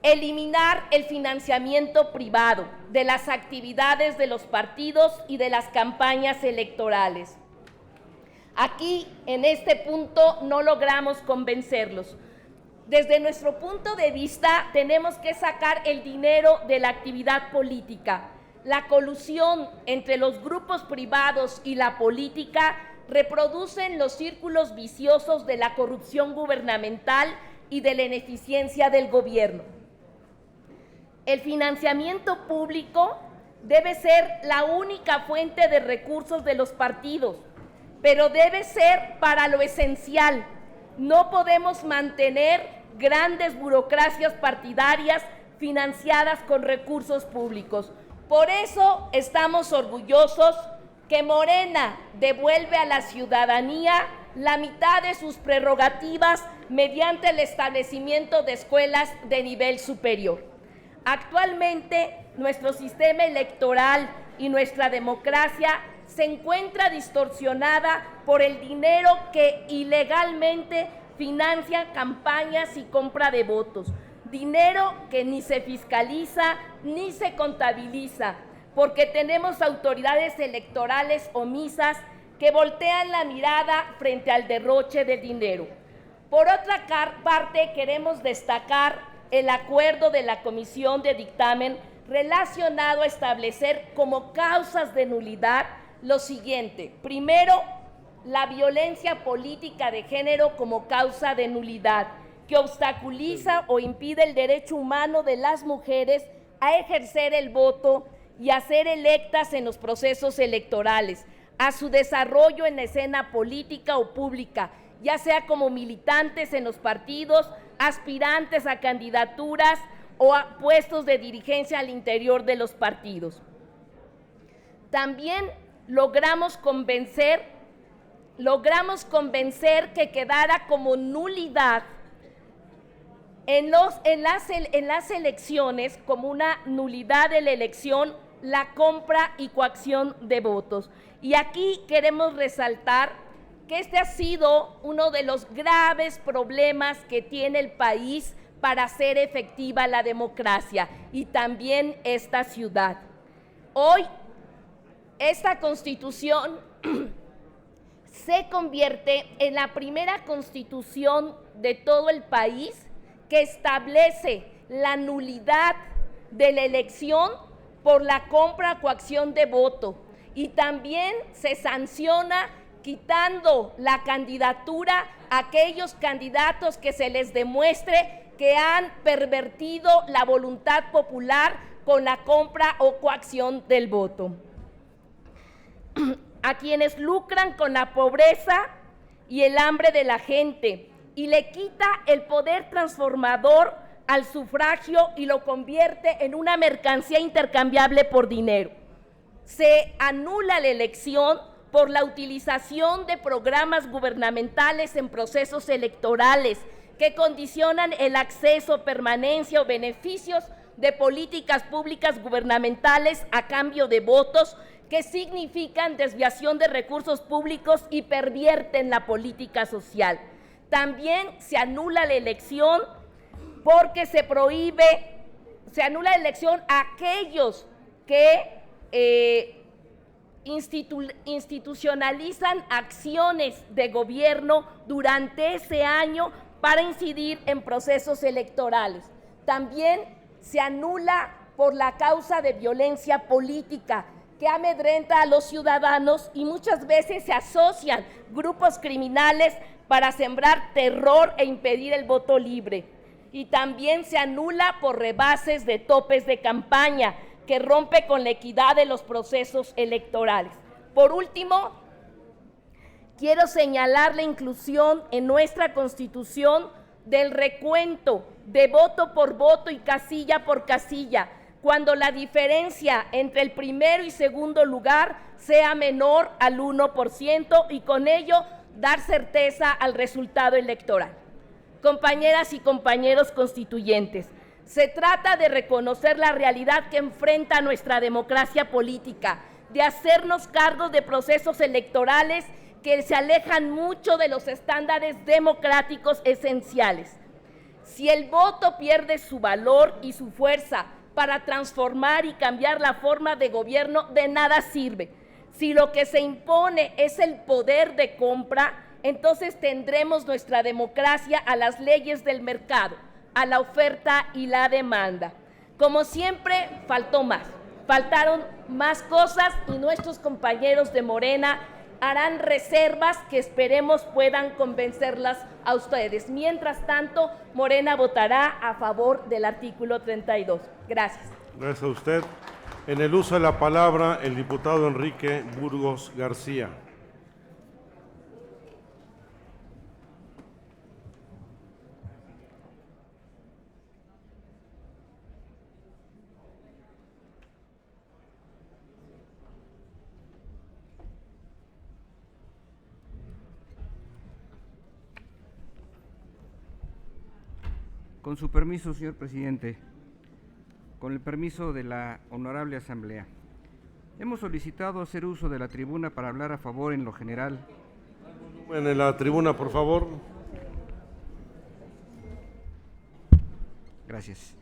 eliminar el financiamiento privado de las actividades de los partidos y de las campañas electorales. Aquí, en este punto, no logramos convencerlos. Desde nuestro punto de vista, tenemos que sacar el dinero de la actividad política. La colusión entre los grupos privados y la política reproducen los círculos viciosos de la corrupción gubernamental y de la ineficiencia del gobierno. El financiamiento público debe ser la única fuente de recursos de los partidos, pero debe ser para lo esencial. No podemos mantener grandes burocracias partidarias financiadas con recursos públicos. Por eso estamos orgullosos que Morena devuelve a la ciudadanía la mitad de sus prerrogativas mediante el establecimiento de escuelas de nivel superior. Actualmente, nuestro sistema electoral y nuestra democracia se encuentra distorsionada por el dinero que ilegalmente financia campañas y compra de votos. Dinero que ni se fiscaliza ni se contabiliza, porque tenemos autoridades electorales omisas que voltean la mirada frente al derroche de dinero. Por otra parte, queremos destacar el acuerdo de la Comisión de Dictamen relacionado a establecer como causas de nulidad lo siguiente. Primero, la violencia política de género como causa de nulidad, que obstaculiza o impide el derecho humano de las mujeres a ejercer el voto y a ser electas en los procesos electorales, a su desarrollo en la escena política o pública, ya sea como militantes en los partidos, aspirantes a candidaturas o a puestos de dirigencia al interior de los partidos. También logramos convencer que quedara como nulidad en las elecciones, como una nulidad de la elección, la compra y coacción de votos. Y aquí queremos resaltar que este ha sido uno de los graves problemas que tiene el país para hacer efectiva la democracia y también esta ciudad. Hoy, esta Constitución se convierte en la primera Constitución de todo el país que establece la nulidad de la elección por la compra o coacción de voto, y también se sanciona quitando la candidatura a aquellos candidatos que se les demuestre que han pervertido la voluntad popular con la compra o coacción del voto. A quienes lucran con la pobreza y el hambre de la gente y le quita el poder transformador al sufragio y lo convierte en una mercancía intercambiable por dinero. Se anula la elección por la utilización de programas gubernamentales en procesos electorales que condicionan el acceso, permanencia o beneficios de políticas públicas gubernamentales a cambio de votos que significan desviación de recursos públicos y pervierten la política social. También se anula la elección porque se anula la elección a aquellos que institucionalizan acciones de gobierno durante ese año para incidir en procesos electorales. También se anula por la causa de violencia política que amedrenta a los ciudadanos y muchas veces se asocian grupos criminales para sembrar terror e impedir el voto libre. Y también se anula por rebases de topes de campaña que rompe con la equidad de los procesos electorales. Por último, quiero señalar la inclusión en nuestra Constitución del recuento de voto por voto y casilla por casilla, cuando la diferencia entre el primero y segundo lugar sea menor al 1% y con ello dar certeza al resultado electoral. Compañeras y compañeros constituyentes, se trata de reconocer la realidad que enfrenta nuestra democracia política, de hacernos cargo de procesos electorales que se alejan mucho de los estándares democráticos esenciales. Si el voto pierde su valor y su fuerza para transformar y cambiar la forma de gobierno, de nada sirve. Si lo que se impone es el poder de compra, entonces tendremos nuestra democracia a las leyes del mercado, a la oferta y la demanda. Como siempre, faltaron más cosas y nuestros compañeros de Morena harán reservas que esperemos puedan convencerlas a ustedes. Mientras tanto, Morena votará a favor del artículo 32. Gracias. Gracias a usted. En el uso de la palabra, el diputado Enrique Burgos García. Con su permiso, señor presidente, con el permiso de la honorable asamblea, hemos solicitado hacer uso de la tribuna para hablar a favor en lo general. En la tribuna, por favor. Gracias.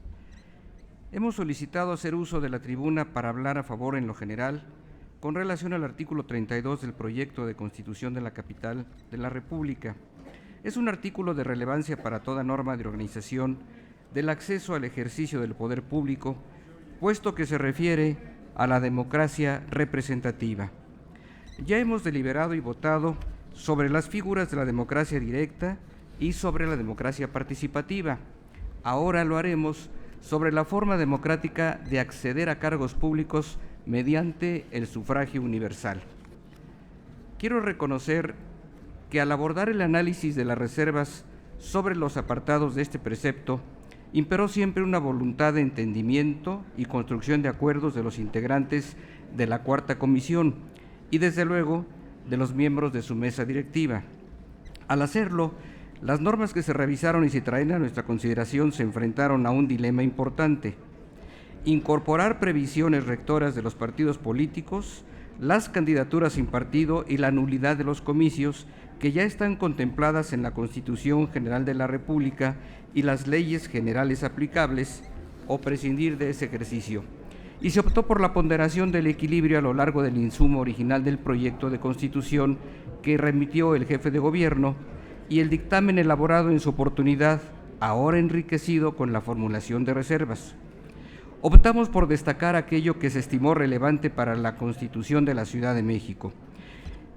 Hemos solicitado hacer uso de la tribuna para hablar a favor en lo general con relación al artículo 32 del proyecto de Constitución de la capital de la República. Es un artículo de relevancia para toda norma de organización del acceso al ejercicio del poder público, puesto que se refiere a la democracia representativa. Ya hemos deliberado y votado sobre las figuras de la democracia directa y sobre la democracia participativa. Ahora lo haremos sobre la forma democrática de acceder a cargos públicos mediante el sufragio universal. Quiero reconocer que al abordar el análisis de las reservas sobre los apartados de este precepto, imperó siempre una voluntad de entendimiento y construcción de acuerdos de los integrantes de la Cuarta Comisión y, desde luego, de los miembros de su mesa directiva. Al hacerlo, las normas que se revisaron y se traen a nuestra consideración se enfrentaron a un dilema importante: incorporar previsiones rectoras de los partidos políticos, las candidaturas sin partido y la nulidad de los comicios que ya están contempladas en la Constitución General de la República y las leyes generales aplicables, o prescindir de ese ejercicio. Y se optó por la ponderación del equilibrio a lo largo del insumo original del proyecto de Constitución que remitió el jefe de gobierno y el dictamen elaborado en su oportunidad, ahora enriquecido con la formulación de reservas. Optamos por destacar aquello que se estimó relevante para la Constitución de la Ciudad de México.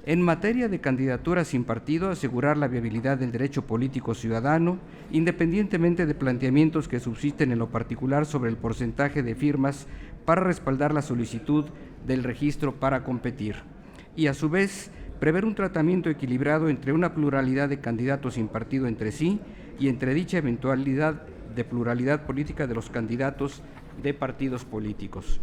En materia de candidaturas sin partido, asegurar la viabilidad del derecho político ciudadano, independientemente de planteamientos que subsisten en lo particular sobre el porcentaje de firmas para respaldar la solicitud del registro para competir. Y a su vez, prever un tratamiento equilibrado entre una pluralidad de candidatos sin partido entre sí y entre dicha eventualidad de pluralidad política de los candidatos de partidos políticos.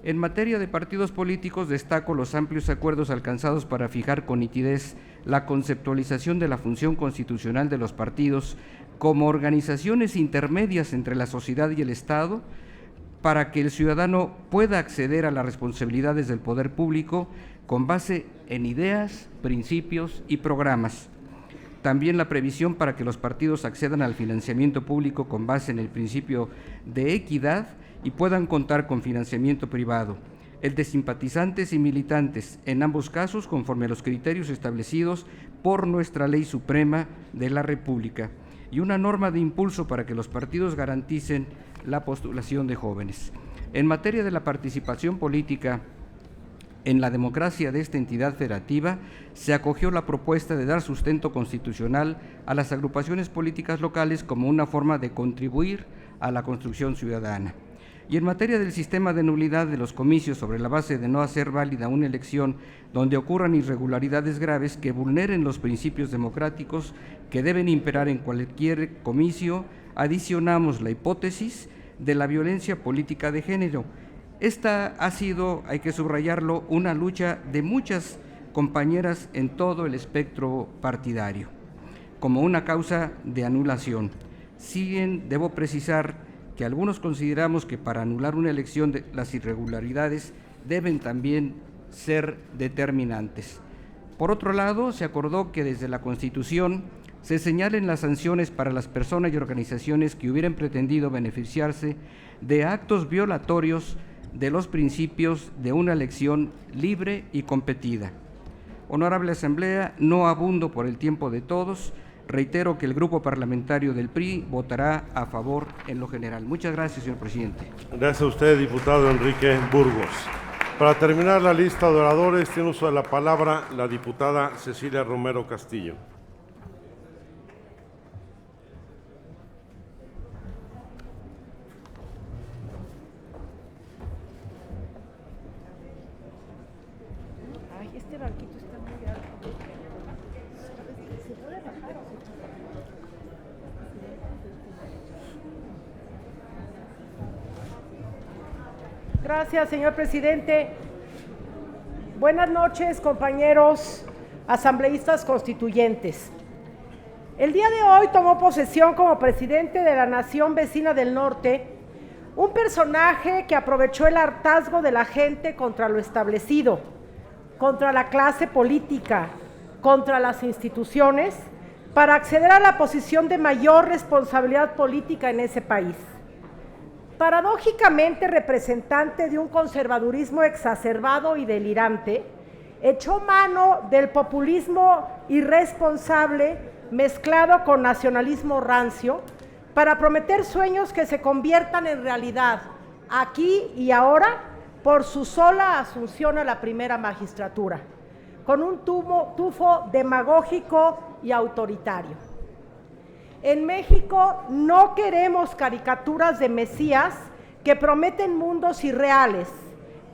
En materia de partidos políticos, destaco los amplios acuerdos alcanzados para fijar con nitidez la conceptualización de la función constitucional de los partidos como organizaciones intermedias entre la sociedad y el Estado, para que el ciudadano pueda acceder a las responsabilidades del poder público con base en ideas, principios y programas. También la previsión para que los partidos accedan al financiamiento público con base en el principio de equidad y puedan contar con financiamiento privado. El de simpatizantes y militantes, en ambos casos conforme a los criterios establecidos por nuestra Ley Suprema de la República. Y una norma de impulso para que los partidos garanticen la postulación de jóvenes. En materia de la participación política en la democracia de esta entidad federativa, se acogió la propuesta de dar sustento constitucional a las agrupaciones políticas locales como una forma de contribuir a la construcción ciudadana. Y en materia del sistema de nulidad de los comicios sobre la base de no hacer válida una elección donde ocurran irregularidades graves que vulneren los principios democráticos que deben imperar en cualquier comicio, adicionamos la hipótesis de la violencia política de género. Esta ha sido, hay que subrayarlo, una lucha de muchas compañeras en todo el espectro partidario, como una causa de anulación. Si bien debo precisar que algunos consideramos que para anular una elección las irregularidades deben también ser determinantes. Por otro lado, se acordó que desde la Constitución se señalen las sanciones para las personas y organizaciones que hubieran pretendido beneficiarse de actos violatorios de los principios de una elección libre y competida. Honorable Asamblea, no abundo por el tiempo de todos. Reitero que el Grupo Parlamentario del PRI votará a favor en lo general. Muchas gracias, señor presidente. Gracias a usted, diputado Enrique Burgos. Para terminar la lista de oradores, tiene uso de la palabra la diputada Cecilia Romero Castillo. Este barquito está muy alto. ¿Se puede bajar? Gracias, señor presidente. Buenas noches, compañeros asambleístas constituyentes. El día de hoy tomó posesión como presidente de la nación vecina del norte un personaje que aprovechó el hartazgo de la gente contra lo establecido, contra la clase política, contra las instituciones, para acceder a la posición de mayor responsabilidad política en ese país. Paradójicamente representante de un conservadurismo exacerbado y delirante, echó mano del populismo irresponsable mezclado con nacionalismo rancio para prometer sueños que se conviertan en realidad aquí y ahora por su sola asunción a la primera magistratura, con un tufo demagógico y autoritario. En México no queremos caricaturas de mesías que prometen mundos irreales,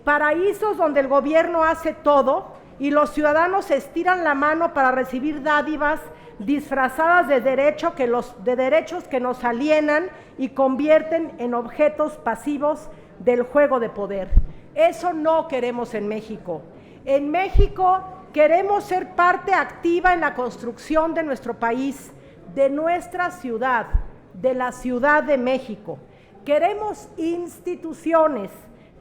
paraísos donde el gobierno hace todo y los ciudadanos estiran la mano para recibir dádivas disfrazadas de derechos que nos alienan y convierten en objetos pasivos del juego de poder. Eso no queremos en México. En México queremos ser parte activa en la construcción de nuestro país, de nuestra ciudad, de la Ciudad de México. Queremos instituciones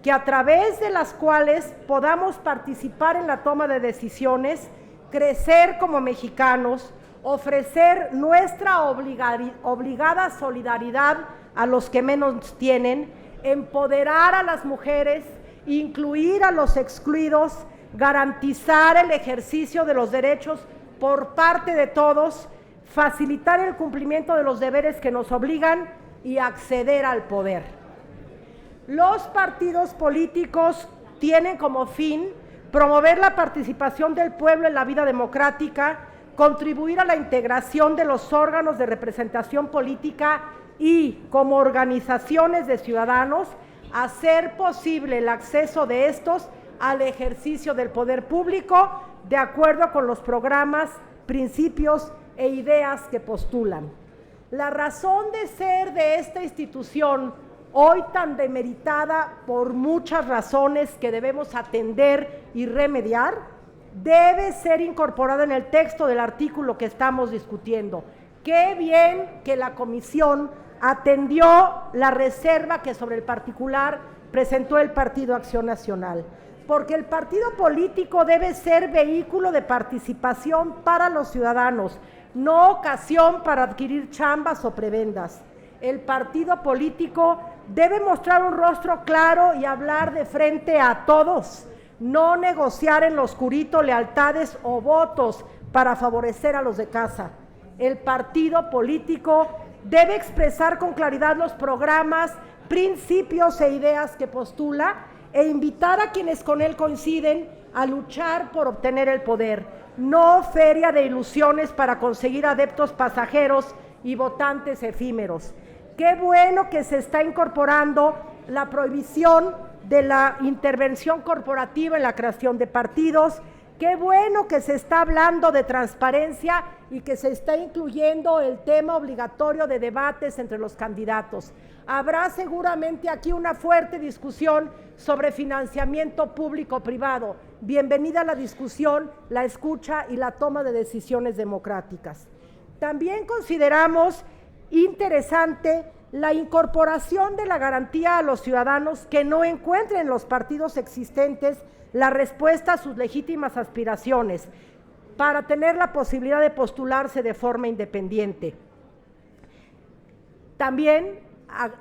que a través de las cuales podamos participar en la toma de decisiones, crecer como mexicanos, ofrecer nuestra obligada solidaridad a los que menos tienen, empoderar a las mujeres, incluir a los excluidos, garantizar el ejercicio de los derechos por parte de todos, facilitar el cumplimiento de los deberes que nos obligan y acceder al poder. Los partidos políticos tienen como fin promover la participación del pueblo en la vida democrática, contribuir a la integración de los órganos de representación política y, como organizaciones de ciudadanos, hacer posible el acceso de estos al ejercicio del poder público de acuerdo con los programas, principios e ideas que postulan. La razón de ser de esta institución, hoy tan demeritada por muchas razones que debemos atender y remediar, debe ser incorporada en el texto del artículo que estamos discutiendo. Qué bien que la comisión atendió la reserva que sobre el particular presentó el Partido Acción Nacional, porque el partido político debe ser vehículo de participación para los ciudadanos, no ocasión para adquirir chambas o prebendas. El partido político debe mostrar un rostro claro y hablar de frente a todos, no negociar en lo oscurito lealtades o votos para favorecer a los de casa. El partido político debe expresar con claridad los programas, principios e ideas que postula e invitar a quienes con él coinciden a luchar por obtener el poder, no feria de ilusiones para conseguir adeptos pasajeros y votantes efímeros. Qué bueno que se está incorporando la prohibición de la intervención corporativa en la creación de partidos. Qué bueno que se está hablando de transparencia y que se está incluyendo el tema obligatorio de debates entre los candidatos. Habrá seguramente aquí una fuerte discusión sobre financiamiento público-privado. Bienvenida a la discusión, la escucha y la toma de decisiones democráticas. También consideramos interesante la incorporación de la garantía a los ciudadanos que no encuentren en los partidos existentes la respuesta a sus legítimas aspiraciones para tener la posibilidad de postularse de forma independiente. También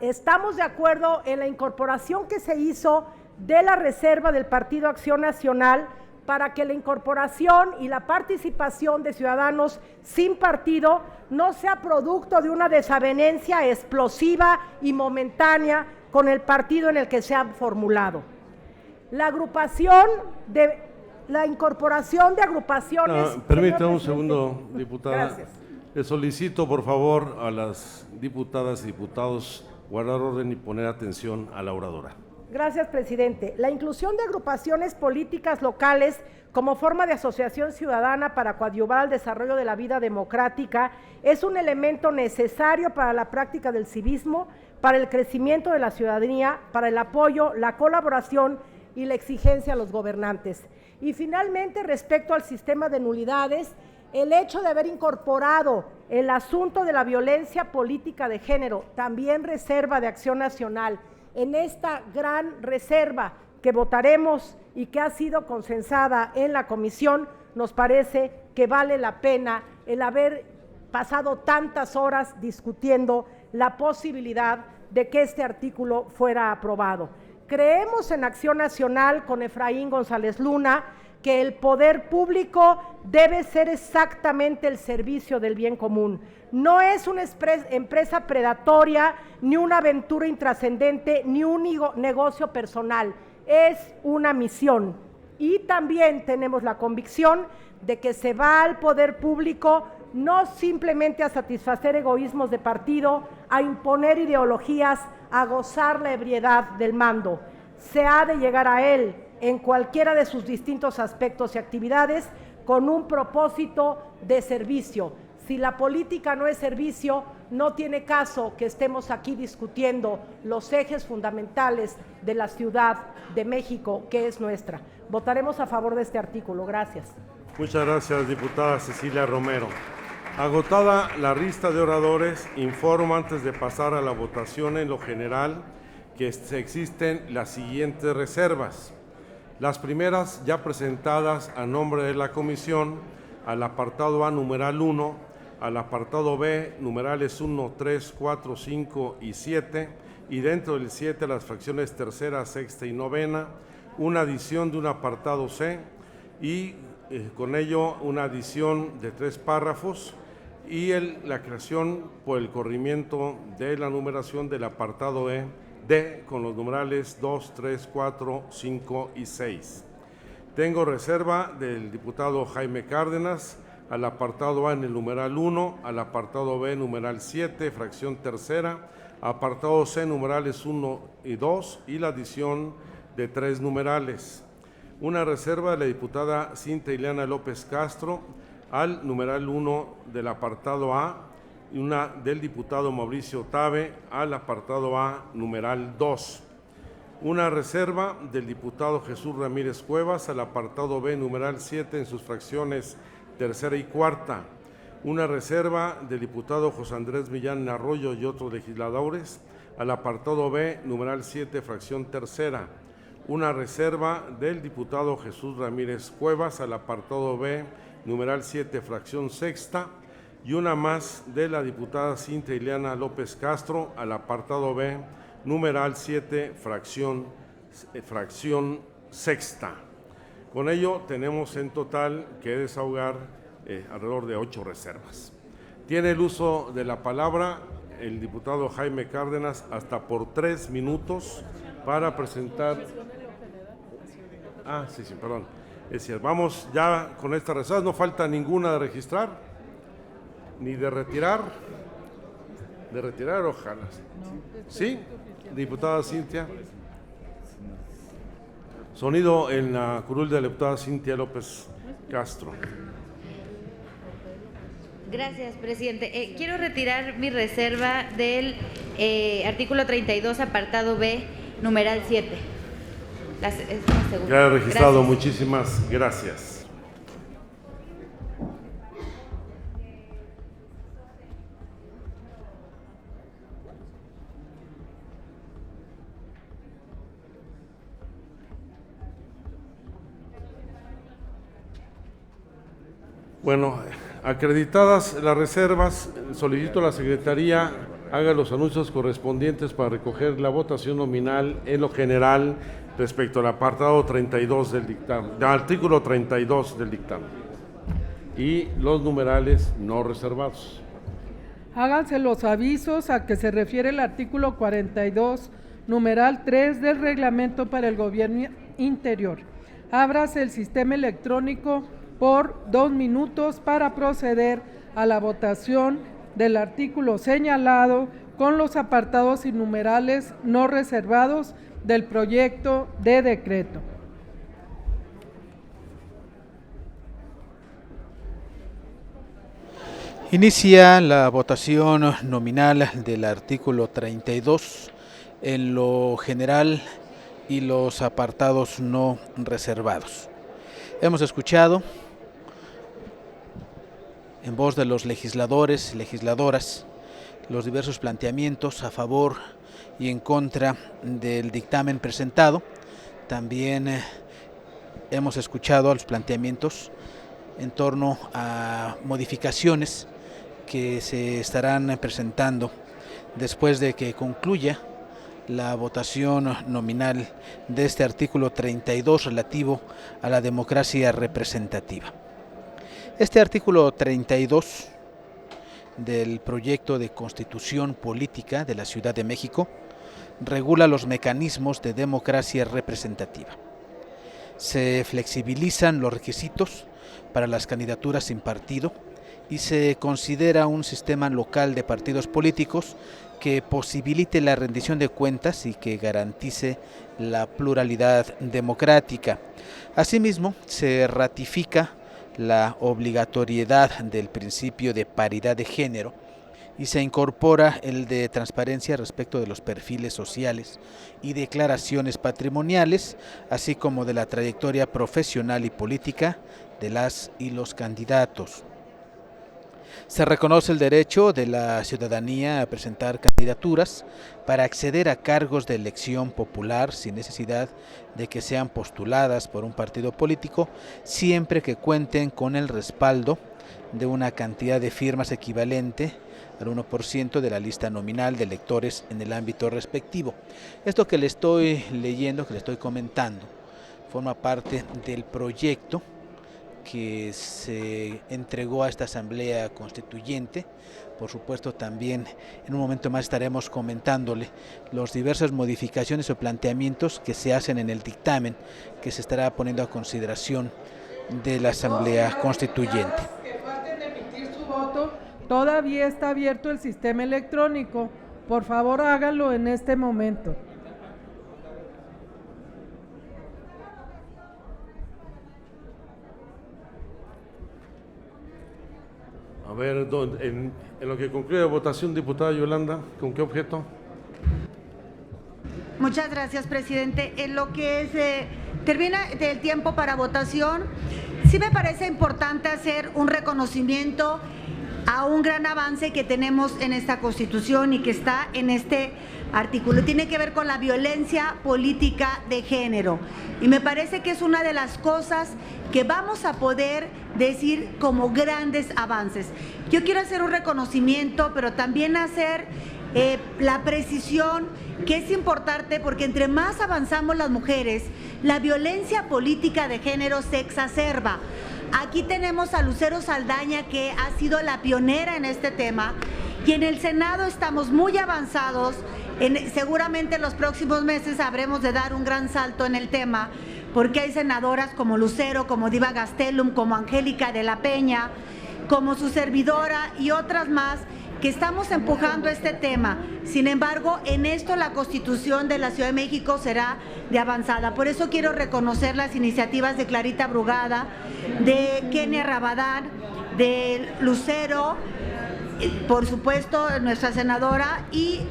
estamos de acuerdo en la incorporación que se hizo de la reserva del Partido Acción Nacional para que la incorporación y la participación de ciudadanos sin partido no sea producto de una desavenencia explosiva y momentánea con el partido en el que se han formulado. La incorporación de agrupaciones… Permítame un segundo, diputada. Gracias. Le solicito, por favor, a las diputadas y diputados guardar orden y poner atención a la oradora. Gracias, presidente. La inclusión de agrupaciones políticas locales como forma de asociación ciudadana para coadyuvar al desarrollo de la vida democrática es un elemento necesario para la práctica del civismo, para el crecimiento de la ciudadanía, para el apoyo, la colaboración y la exigencia a los gobernantes. Y finalmente, respecto al sistema de nulidades, el hecho de haber incorporado el asunto de la violencia política de género, también reserva de Acción Nacional, en esta gran reserva que votaremos y que ha sido consensada en la comisión, nos parece que vale la pena el haber pasado tantas horas discutiendo la posibilidad de que este artículo fuera aprobado. Creemos en Acción Nacional con Efraín González Luna que el poder público debe ser exactamente el servicio del bien común. No es una empresa predatoria, ni una aventura intrascendente, ni un negocio personal. Es una misión. Y también tenemos la convicción de que se va al poder público no simplemente a satisfacer egoísmos de partido, a imponer ideologías, a gozar la ebriedad del mando. Se ha de llegar a él en cualquiera de sus distintos aspectos y actividades con un propósito de servicio. Si la política no es servicio, no tiene caso que estemos aquí discutiendo los ejes fundamentales de la Ciudad de México, que es nuestra. Votaremos a favor de este artículo. Gracias. Muchas gracias, diputada Cecilia Romero. Agotada la lista de oradores, informo antes de pasar a la votación en lo general que existen las siguientes reservas. Las primeras ya presentadas a nombre de la comisión, al apartado A numeral 1, al apartado B numerales 1, 3, 4, 5 y 7, y dentro del 7 las fracciones tercera, sexta y novena, una adición de un apartado C y con ello una adición de 3 párrafos y la creación por el corrimiento de la numeración del apartado D con los numerales 2, 3, 4, 5 y 6. Tengo reserva del diputado Jaime Cárdenas al apartado A en el numeral 1, al apartado B numeral 7, fracción tercera, apartado C numerales 1 y 2 y la adición de 3 numerales. Una reserva de la diputada Cinta Ileana López Castro al numeral 1 del apartado A y una del diputado Mauricio Tabe al apartado A numeral 2. Una reserva del diputado Jesús Ramírez Cuevas al apartado B numeral 7 en sus fracciones tercera y cuarta. Una reserva del diputado José Andrés Millán Arroyo y otros legisladores al apartado B numeral 7 fracción tercera. una reserva del diputado Jesús Ramírez Cuevas al apartado B, numeral 7, fracción sexta, y una más de la diputada Cintia Ileana López Castro al apartado B, numeral 7, fracción sexta. Con ello tenemos en total que desahogar alrededor de 8 reservas. Tiene el uso de la palabra el diputado Jaime Cárdenas hasta por 3 minutos para presentar. Sí, perdón. Es decir, vamos ya con estas reservas, no falta ninguna de registrar, ni de retirar. De retirar, ojalá. ¿Sí? Diputada Cintia. Sonido en la curul de la diputada Cintia López Castro. Gracias, presidente. Quiero retirar mi reserva del artículo 32, apartado B, numeral 7. Ya he registrado, gracias. Muchísimas gracias. Bueno, acreditadas las reservas, solicito a la Secretaría haga los anuncios correspondientes para recoger la votación nominal en lo general respecto al apartado 32 del dictamen, del artículo 32 del dictamen, y los numerales no reservados. Háganse los avisos a que se refiere el artículo 42, numeral 3 del Reglamento para el Gobierno Interior. Ábrase el sistema electrónico por 2 minutos para proceder a la votación del artículo señalado con los apartados y numerales no reservados del proyecto de decreto. Inicia la votación nominal del artículo 32 en lo general y los apartados no reservados. Hemos escuchado en voz de los legisladores y legisladoras los diversos planteamientos a favor y en contra del dictamen presentado. También hemos escuchado los planteamientos en torno a modificaciones que se estarán presentando después de que concluya la votación nominal de este artículo 32 relativo a la democracia representativa. Este artículo 32 del proyecto de Constitución Política de la Ciudad de México regula los mecanismos de democracia representativa. Se flexibilizan los requisitos para las candidaturas sin partido y se considera un sistema local de partidos políticos que posibilite la rendición de cuentas y que garantice la pluralidad democrática. Asimismo, se ratifica la obligatoriedad del principio de paridad de género y se incorpora el de transparencia respecto de los perfiles sociales y declaraciones patrimoniales, así como de la trayectoria profesional y política de las y los candidatos. Se reconoce el derecho de la ciudadanía a presentar candidaturas para acceder a cargos de elección popular sin necesidad de que sean postuladas por un partido político, siempre que cuenten con el respaldo de una cantidad de firmas equivalente al 1% de la lista nominal de electores en el ámbito respectivo. Esto que le estoy leyendo, que le estoy comentando, forma parte del proyecto que se entregó a esta Asamblea Constituyente. Por supuesto, también en un momento más estaremos comentándole las diversas modificaciones o planteamientos que se hacen en el dictamen que se estará poniendo a consideración de la Asamblea Constituyente. Que falten emitir su voto, todavía está abierto el sistema electrónico. Por favor, háganlo en este momento. A ver, en lo que concluye la votación, diputada Yolanda, ¿con qué objeto? Muchas gracias, presidente. En lo que termina el tiempo para votación, sí me parece importante hacer un reconocimiento a un gran avance que tenemos en esta Constitución y que está en este artículo. Tiene que ver con la violencia política de género. Y me parece que es una de las cosas que vamos a poder decir como grandes avances. Yo quiero hacer un reconocimiento, pero también hacer la precisión que es importante, porque entre más avanzamos las mujeres, la violencia política de género se exacerba. Aquí tenemos a Lucero Saldaña, que ha sido la pionera en este tema, y en el Senado estamos muy avanzados. Seguramente en los próximos meses habremos de dar un gran salto en el tema, porque hay senadoras como Lucero, como Diva Gastelum, como Angélica de la Peña, como su servidora y otras más, que estamos empujando este tema. Sin embargo, en esto la Constitución de la Ciudad de México será de avanzada. Por eso quiero reconocer las iniciativas de Clarita Brugada, de Kenia Rabadán, de Lucero, por supuesto, nuestra senadora, y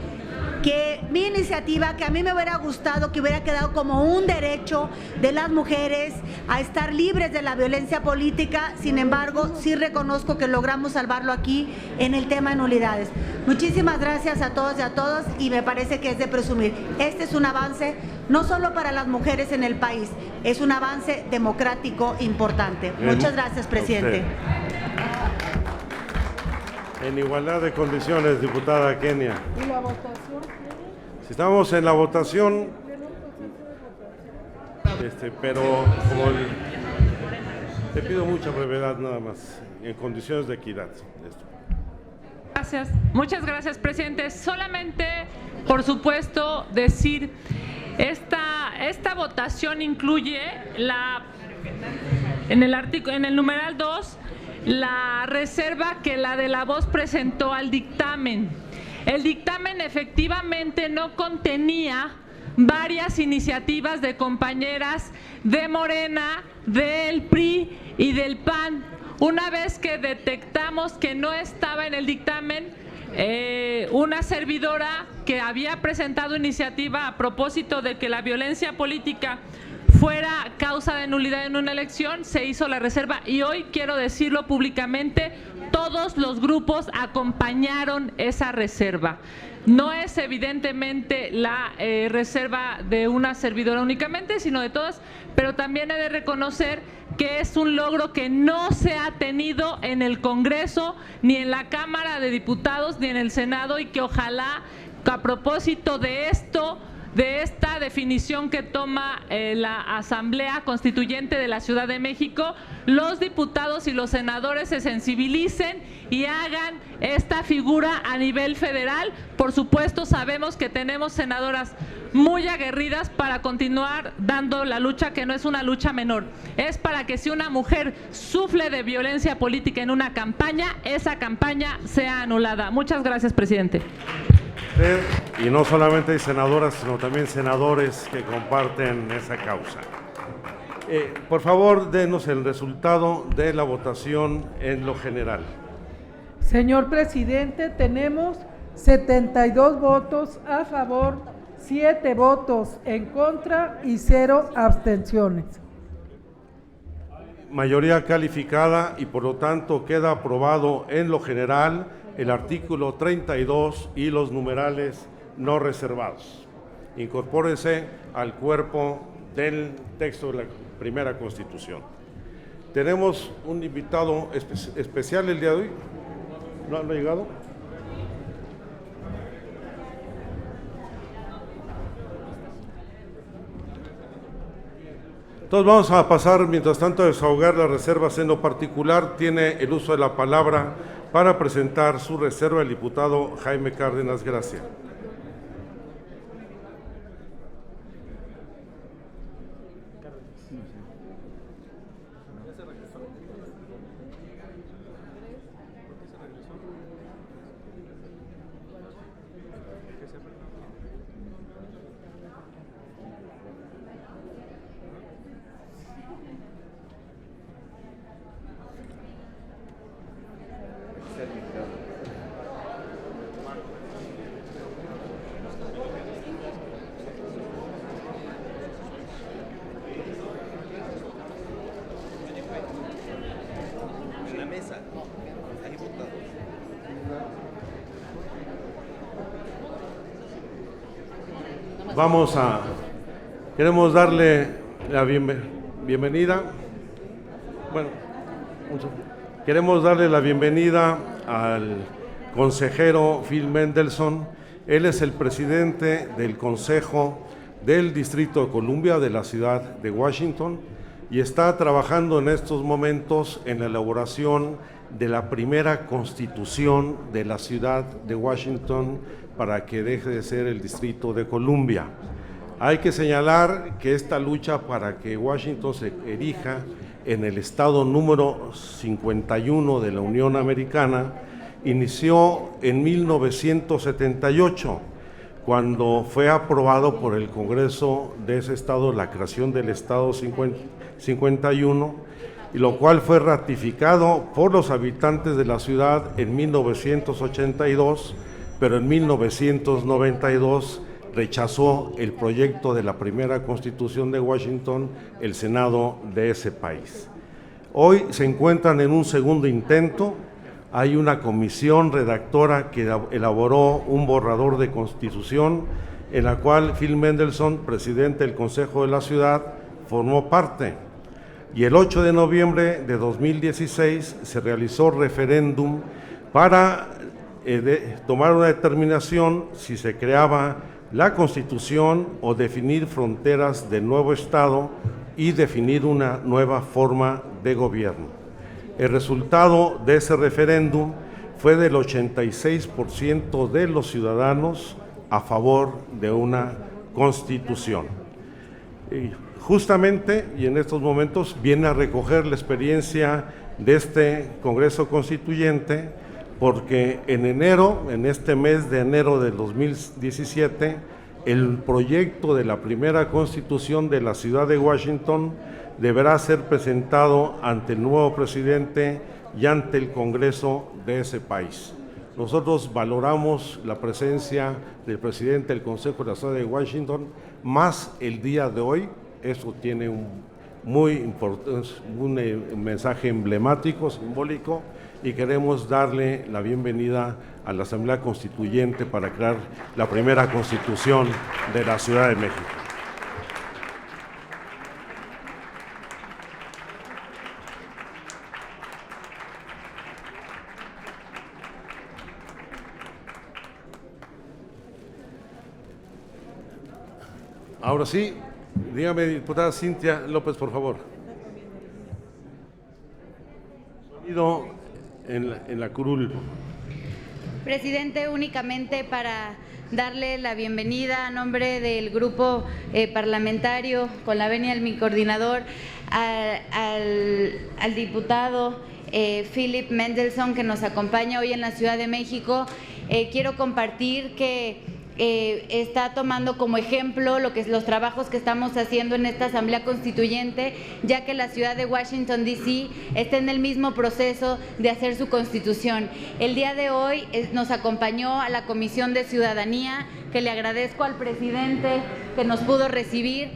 que mi iniciativa, que a mí me hubiera gustado que hubiera quedado como un derecho de las mujeres a estar libres de la violencia política. Sin embargo, sí reconozco que logramos salvarlo aquí en el tema de nulidades. Muchísimas gracias a todos y a todas, y me parece que es de presumir. Este es un avance no solo para las mujeres en el país, es un avance democrático importante. Muchas gracias, presidente. En igualdad de condiciones, diputada Kenia. ¿Y la votación? Si estamos en la votación, pero como te pido mucha brevedad nada más, en condiciones de equidad. Gracias, muchas gracias, presidente. Solamente, por supuesto, decir, esta votación incluye en el numeral 2, la reserva que la de La Voz presentó al dictamen. El dictamen efectivamente no contenía varias iniciativas de compañeras de Morena, del PRI y del PAN. Una vez que detectamos que no estaba en el dictamen, una servidora que había presentado iniciativa a propósito de que la violencia política fuera causa de nulidad en una elección, se hizo la reserva, y hoy quiero decirlo públicamente, todos los grupos acompañaron esa reserva. No es evidentemente la reserva de una servidora únicamente, sino de todas, pero también he de reconocer que es un logro que no se ha tenido en el Congreso, ni en la Cámara de Diputados, ni en el Senado, y que ojalá, a propósito de esto, de esta definición que toma la Asamblea Constituyente de la Ciudad de México, los diputados y los senadores se sensibilicen y hagan esta figura a nivel federal. Por supuesto, sabemos que tenemos senadoras muy aguerridas para continuar dando la lucha, que no es una lucha menor. Es para que si una mujer sufre de violencia política en una campaña, esa campaña sea anulada. Muchas gracias, presidente. Y no solamente hay senadoras, sino también senadores que comparten esa causa. Por favor, denos el resultado de la votación en lo general. Señor presidente, tenemos 72 votos a favor, 7 votos en contra y 0 abstenciones. Mayoría calificada, y por lo tanto queda aprobado en lo general el artículo 32 y los numerales no reservados. Incorpórese al cuerpo del texto de la primera Constitución. Tenemos un invitado especial el día de hoy. ¿No ha llegado? Entonces vamos a pasar, mientras tanto, a desahogar las reservas. En lo particular, tiene el uso de la palabra para presentar su reserva el diputado Jaime Cárdenas Gracia. En la mesa, ahí votado. queremos darle la bienvenida. Bueno, queremos darle la bienvenida al consejero Phil Mendelssohn. Él es el presidente del Consejo del Distrito de Columbia de la ciudad de Washington y está trabajando en estos momentos en la elaboración de la primera constitución de la ciudad de Washington para que deje de ser el Distrito de Columbia. Hay que señalar que esta lucha para que Washington se erija en el estado número 51 de la Unión Americana inició en 1978, cuando fue aprobado por el Congreso de ese estado la creación del estado 51, y lo cual fue ratificado por los habitantes de la ciudad en 1982, pero en 1992 rechazó el proyecto de la primera Constitución de Washington el Senado de ese país. Hoy se encuentran en un segundo intento. Hay una comisión redactora que elaboró un borrador de Constitución en la cual Phil Mendelssohn, presidente del Consejo de la Ciudad, formó parte. Y el 8 de noviembre de 2016 se realizó referéndum para tomar una determinación si se creaba la Constitución o definir fronteras del nuevo Estado y definir una nueva forma de gobierno. El resultado de ese referéndum fue del 86% de los ciudadanos a favor de una Constitución. Y justamente, y en estos momentos, viene a recoger la experiencia de este Congreso Constituyente, porque en este mes de enero de 2017, el proyecto de la primera Constitución de la ciudad de Washington deberá ser presentado ante el nuevo presidente y ante el Congreso de ese país. Nosotros valoramos la presencia del presidente del Consejo de la ciudad de Washington, más el día de hoy. Eso tiene un mensaje emblemático, simbólico, y queremos darle la bienvenida a la Asamblea Constituyente para crear la primera Constitución de la Ciudad de México. Ahora sí, dígame, diputada Cintia López, por favor. Sonido en la curul. Presidente, únicamente para darle la bienvenida a nombre del grupo parlamentario, con la venia de mi coordinador, al diputado Philip Mendelssohn, que nos acompaña hoy en la Ciudad de México. Quiero compartir que está tomando como ejemplo los trabajos que estamos haciendo en esta Asamblea Constituyente, ya que la ciudad de Washington, D.C. está en el mismo proceso de hacer su Constitución. El día de hoy nos acompañó a la Comisión de Ciudadanía, que le agradezco al presidente que nos pudo recibir,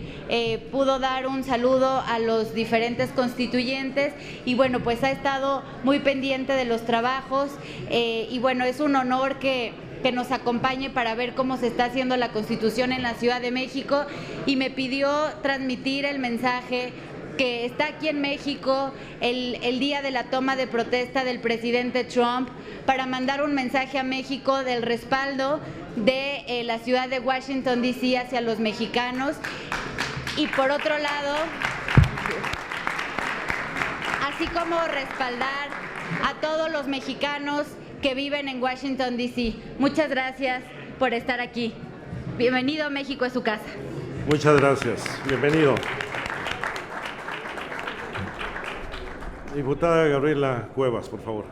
pudo dar un saludo a los diferentes constituyentes y bueno, pues ha estado muy pendiente de los trabajos y bueno, es un honor que nos acompañe para ver cómo se está haciendo la Constitución en la Ciudad de México, y me pidió transmitir el mensaje que está aquí en México el día de la toma de protesta del presidente Trump, para mandar un mensaje a México del respaldo de la ciudad de Washington, D.C. hacia los mexicanos, y por otro lado, así como respaldar a todos los mexicanos que viven en Washington, D.C. Muchas gracias por estar aquí. Bienvenido, México es su casa. Muchas gracias. Bienvenido. Diputada Gabriela Cuevas, por favor.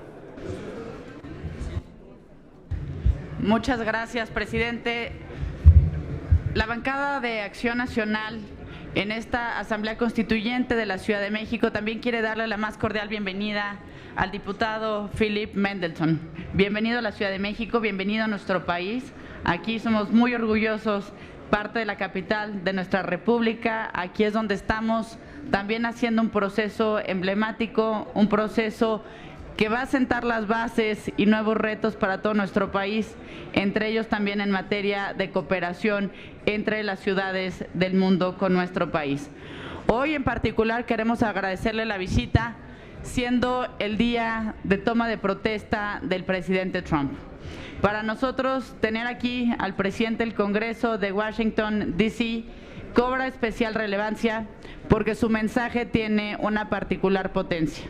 Muchas gracias, presidente. La bancada de Acción Nacional en esta Asamblea Constituyente de la Ciudad de México también quiere darle la más cordial bienvenida al diputado Philip Mendelssohn. Bienvenido a la Ciudad de México, bienvenido a nuestro país. Aquí somos muy orgullosos, parte de la capital de nuestra república. Aquí es donde estamos también haciendo un proceso emblemático, un proceso que va a sentar las bases y nuevos retos para todo nuestro país, entre ellos también en materia de cooperación entre las ciudades del mundo con nuestro país. Hoy en particular queremos agradecerle la visita, siendo el día de toma de protesta del presidente Trump. Para nosotros, tener aquí al presidente del Congreso de Washington, D.C., cobra especial relevancia porque su mensaje tiene una particular potencia.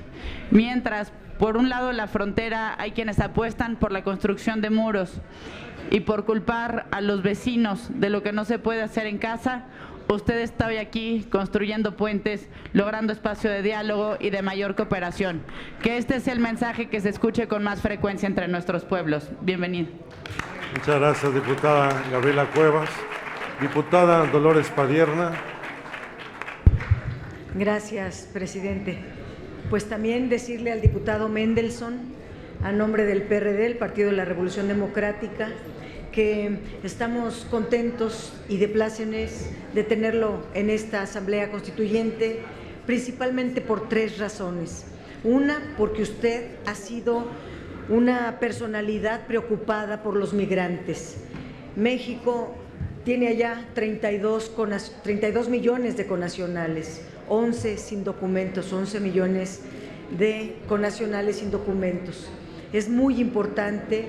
Mientras, por un lado, en la frontera hay quienes apuestan por la construcción de muros y por culpar a los vecinos de lo que no se puede hacer en casa, usted está hoy aquí construyendo puentes, logrando espacio de diálogo y de mayor cooperación. Que este es el mensaje que se escuche con más frecuencia entre nuestros pueblos. Bienvenido. Muchas gracias, diputada Gabriela Cuevas. Diputada Dolores Padierna. Gracias, presidente. Pues también decirle al diputado Mendelson, a nombre del PRD, el Partido de la Revolución Democrática, que estamos contentos y de plácemes de tenerlo en esta Asamblea Constituyente, principalmente por 3 razones. Una, porque usted ha sido una personalidad preocupada por los migrantes. México tiene allá 32 millones de connacionales, 11 sin documentos, 11 millones de connacionales sin documentos. Es muy importante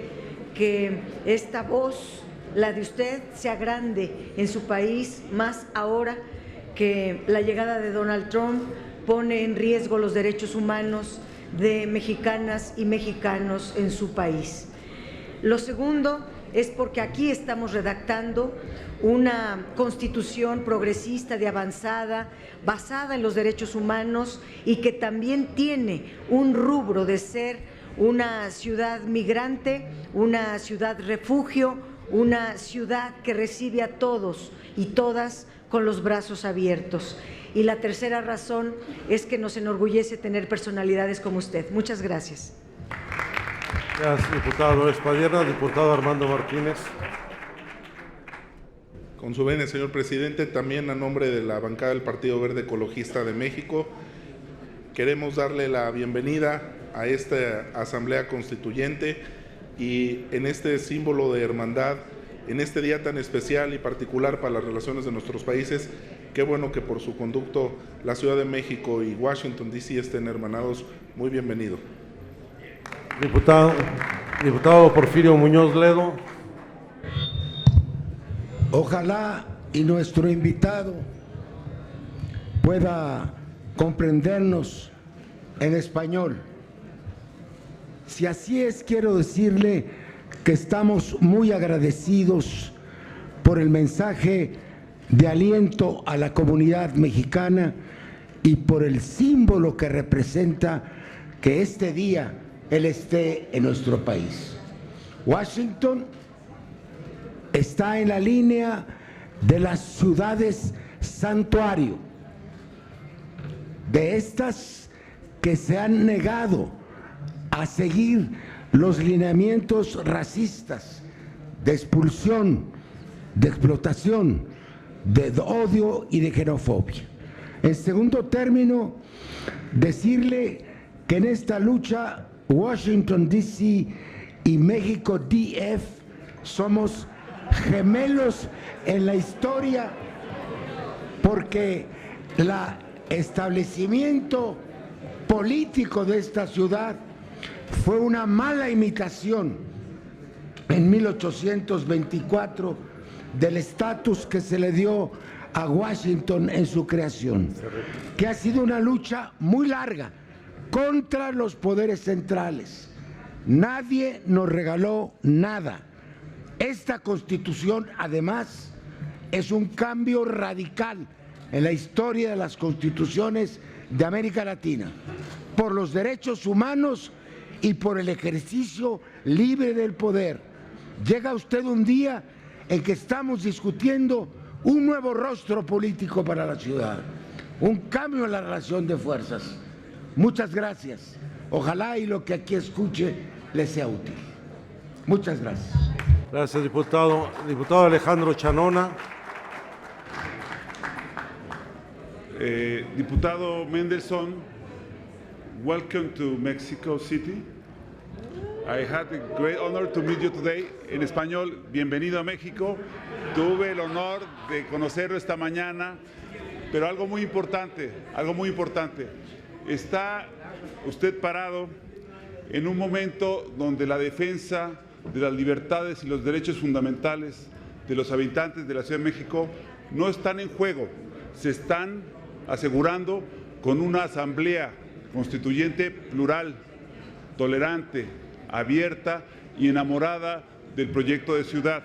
que esta voz, la de usted, sea grande en su país, más ahora que la llegada de Donald Trump pone en riesgo los derechos humanos de mexicanas y mexicanos en su país. Lo segundo es porque aquí estamos redactando una constitución progresista de avanzada, basada en los derechos humanos y que también tiene un rubro de ser una ciudad migrante, una ciudad refugio, una ciudad que recibe a todos y todas con los brazos abiertos. Y la tercera razón es que nos enorgullece tener personalidades como usted. Muchas gracias. Gracias, diputado Dolores Padierna. Diputado Armando Martínez. Con su venia, señor presidente, también a nombre de la bancada del Partido Verde Ecologista de México, queremos darle la bienvenida a esta Asamblea Constituyente y en este símbolo de hermandad, en este día tan especial y particular para las relaciones de nuestros países. Qué bueno que por su conducto la Ciudad de México y Washington, D.C. estén hermanados. Muy bienvenido. Diputado Porfirio Muñoz Ledo. Ojalá y nuestro invitado pueda comprendernos en español. Si así es, quiero decirle que estamos muy agradecidos por el mensaje de aliento a la comunidad mexicana y por el símbolo que representa que este día él esté en nuestro país. Washington está en la línea de las ciudades santuario, de estas que se han negado a seguir los lineamientos racistas de expulsión, de explotación, de odio y de xenofobia. En segundo término, decirle que en esta lucha Washington, D.C. y México, DF, somos gemelos en la historia, porque el establecimiento político de esta ciudad fue una mala imitación en 1824 del estatus que se le dio a Washington en su creación, que ha sido una lucha muy larga contra los poderes centrales. Nadie nos regaló nada. Esta Constitución, además, es un cambio radical en la historia de las constituciones de América Latina, por los derechos humanos y por el ejercicio libre del poder. Llega usted un día en que estamos discutiendo un nuevo rostro político para la ciudad, un cambio en la relación de fuerzas. Muchas gracias. Ojalá y lo que aquí escuche le sea útil. Muchas gracias. Gracias, diputado. Diputado Alejandro Chanona. Diputado Mendelson, welcome to Mexico City. I had the great honor to meet you today. En español, bienvenido a México. Tuve el honor de conocerlo esta mañana, pero algo muy importante. Está usted parado en un momento donde la defensa de las libertades y los derechos fundamentales de los habitantes de la Ciudad de México no están en juego, se están asegurando con una asamblea constituyente plural, tolerante, abierta y enamorada del proyecto de ciudad.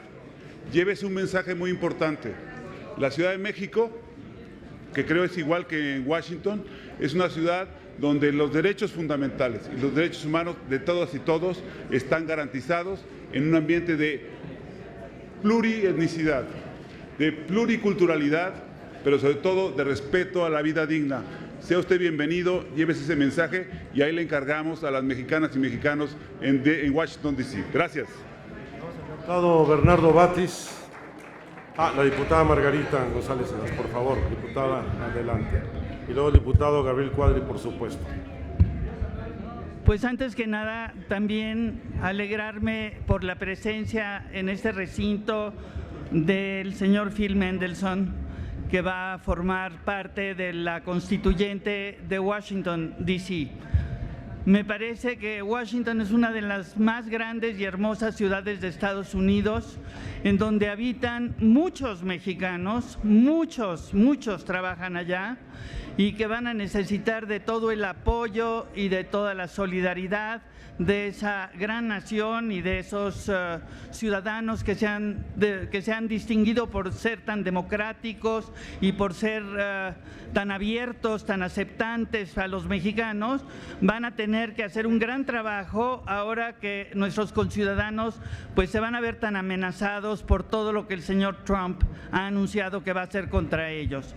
Llévese un mensaje muy importante. La Ciudad de México, que creo es igual que en Washington, es una ciudad donde los derechos fundamentales y los derechos humanos de todas y todos están garantizados en un ambiente de plurietnicidad, de pluriculturalidad, pero sobre todo de respeto a la vida digna. Sea usted bienvenido, llévese ese mensaje y ahí le encargamos a las mexicanas y mexicanos en Washington, D.C. Gracias. Diputado Bernardo Batis. La diputada Margarita González, por favor, diputada, adelante. Y luego el diputado Gabriel Cuadri, por supuesto. Pues antes que nada, también alegrarme por la presencia en este recinto del señor Phil Mendelssohn, que va a formar parte de la constituyente de Washington, D.C. Me parece que Washington es una de las más grandes y hermosas ciudades de Estados Unidos, en donde habitan muchos mexicanos, muchos trabajan allá y que van a necesitar de todo el apoyo y de toda la solidaridad de esa gran nación y de esos ciudadanos que se han distinguido por ser tan democráticos y por ser tan abiertos, tan aceptantes a los mexicanos. Van a tener que hacer un gran trabajo ahora que nuestros conciudadanos pues se van a ver tan amenazados por todo lo que el señor Trump ha anunciado que va a hacer contra ellos.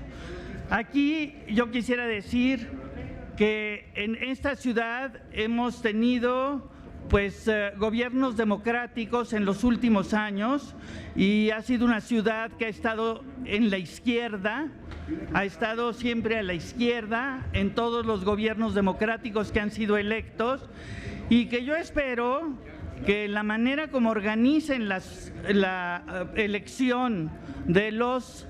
Aquí yo quisiera decir que en esta ciudad hemos tenido pues gobiernos democráticos en los últimos años y ha sido una ciudad que ha estado en la izquierda, ha estado siempre a la izquierda en todos los gobiernos democráticos que han sido electos, y que yo espero que la manera como organicen la elección de los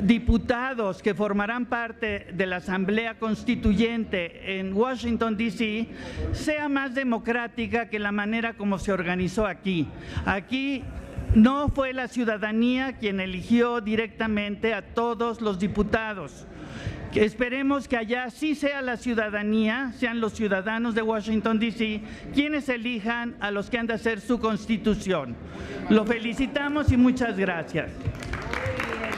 diputados que formarán parte de la Asamblea Constituyente en Washington, D.C., sea más democrática que la manera como se organizó aquí. Aquí no fue la ciudadanía quien eligió directamente a todos los diputados. Esperemos que allá sí sea la ciudadanía, sean los ciudadanos de Washington, D.C., quienes elijan a los que han de hacer su constitución. Lo felicitamos y muchas gracias.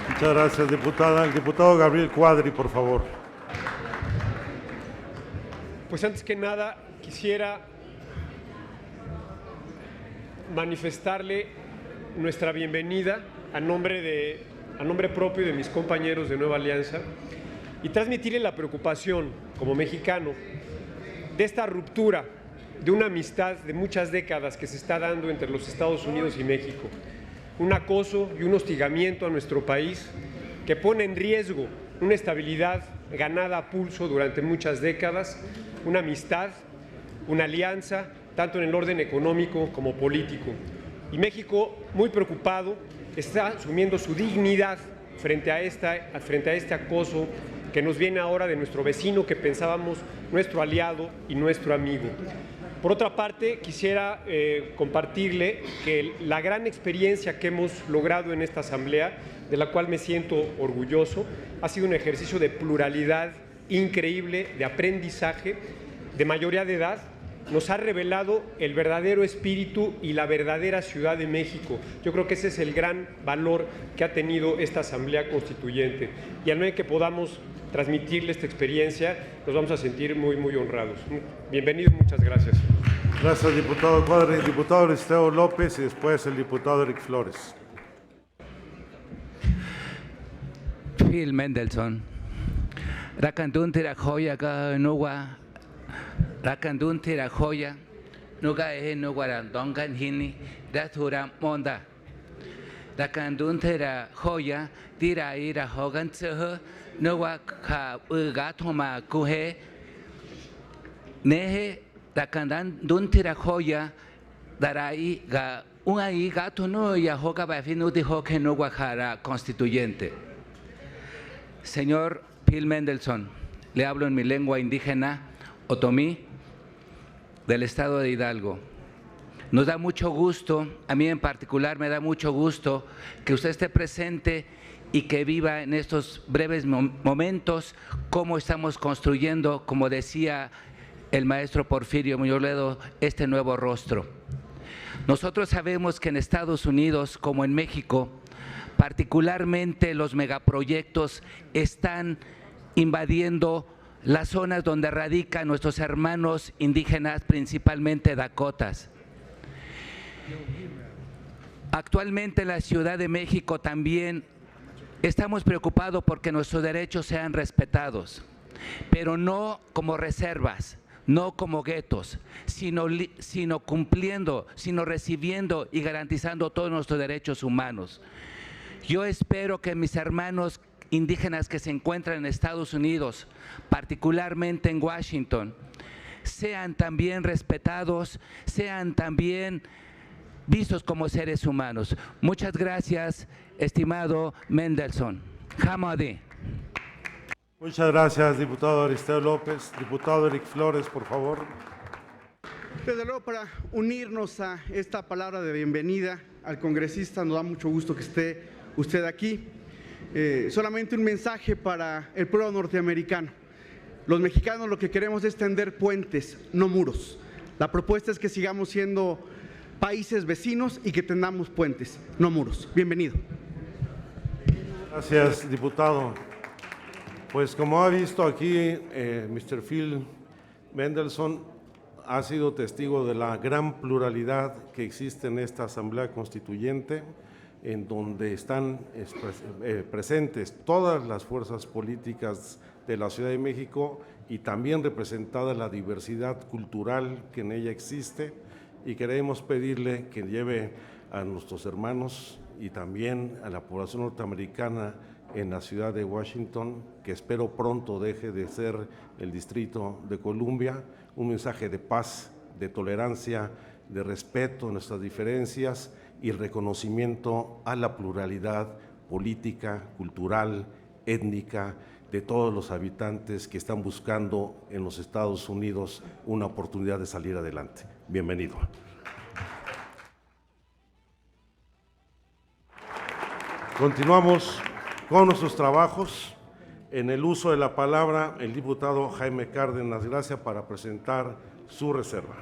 Muchas gracias, diputada. El diputado Gabriel Cuadri, por favor. Pues antes que nada quisiera manifestarle nuestra bienvenida a nombre propio de mis compañeros de Nueva Alianza y transmitirle la preocupación como mexicano de esta ruptura de una amistad de muchas décadas que se está dando entre los Estados Unidos y México. Un acoso y un hostigamiento a nuestro país que pone en riesgo una estabilidad ganada a pulso durante muchas décadas, una amistad, una alianza, tanto en el orden económico como político. Y México, muy preocupado, está asumiendo su dignidad frente a este acoso que nos viene ahora de nuestro vecino que pensábamos nuestro aliado y nuestro amigo. Por otra parte, quisiera compartirle que la gran experiencia que hemos logrado en esta asamblea, de la cual me siento orgulloso, ha sido un ejercicio de pluralidad increíble, de aprendizaje, de mayoría de edad. Nos ha revelado el verdadero espíritu y la verdadera Ciudad de México. Yo creo que ese es el gran valor que ha tenido esta Asamblea Constituyente. Y al menos que podamos transmitirle esta experiencia, nos vamos a sentir muy, muy honrados. Bienvenido, muchas gracias. Gracias, diputado Cuadri. El diputado Aristeo López y después el diputado Eric Flores. Phil Mendelssohn. Rakandun tira joya ka nuwa. Rakandun tira joya. Nuga nuwa dongan hini. Datura monda. Rakandun tira joya. Tira hogan tsehe. Nuwa ka uga toma kuhe. nehe rakandan dun tira joya darai ga unai gato no ya hoga bafino dijo que no guajara constituyente. Señor Phil Mendelssohn, le hablo en mi lengua indígena otomí del estado de Hidalgo. Nos da mucho gusto, a mí en particular me da mucho gusto que usted esté presente y que viva en estos breves momentos cómo estamos construyendo, como decía el maestro Porfirio Muñoz Ledo, este nuevo rostro. Nosotros sabemos que en Estados Unidos, como en México, particularmente los megaproyectos están invadiendo las zonas donde radican nuestros hermanos indígenas, principalmente dakotas. Actualmente en la Ciudad de México también estamos preocupados porque nuestros derechos sean respetados, pero no como reservas, no como guetos, sino cumpliendo, sino recibiendo y garantizando todos nuestros derechos humanos. Yo espero que mis hermanos indígenas que se encuentran en Estados Unidos, particularmente en Washington, sean también respetados, sean también vistos como seres humanos. Muchas gracias, estimado Mendelssohn. Hamadi. Muchas gracias, diputado Aristeo López. Diputado Eric Flores, por favor. Desde luego, para unirnos a esta palabra de bienvenida al congresista, nos da mucho gusto que esté usted aquí. Solamente un mensaje para el pueblo norteamericano. Los mexicanos lo que queremos es tender puentes, no muros. La propuesta es que sigamos siendo países vecinos y que tendamos puentes, no muros. Bienvenido. Gracias, diputado. Pues como ha visto aquí, Mr. Phil Mendelssohn ha sido testigo de la gran pluralidad que existe en esta Asamblea Constituyente, en donde están presentes todas las fuerzas políticas de la Ciudad de México y también representada la diversidad cultural que en ella existe, y queremos pedirle que lleve a nuestros hermanos y también a la población norteamericana en la ciudad de Washington, que espero pronto deje de ser el Distrito de Columbia, un mensaje de paz, de tolerancia, de respeto a nuestras diferencias y reconocimiento a la pluralidad política, cultural, étnica, de todos los habitantes que están buscando en los Estados Unidos una oportunidad de salir adelante. Bienvenido. Continuamos con nuestros trabajos. En el uso de la palabra, el diputado Jaime Cárdenas Gracia para presentar su reserva.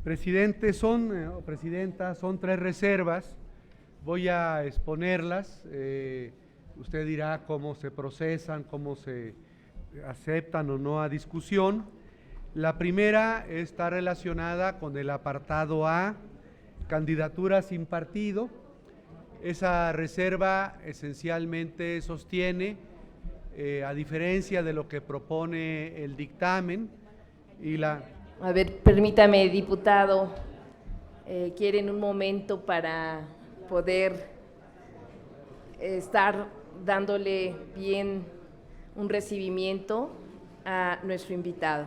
Presidenta, son 3 reservas, voy a exponerlas, usted dirá cómo se procesan, cómo se aceptan o no a discusión. La primera está relacionada con el apartado A, candidatura sin partido. Esa reserva esencialmente sostiene, a diferencia de lo que propone el dictamen y la... A ver, permítame, diputado, quieren un momento para poder estar dándole bien un recibimiento a nuestro invitado.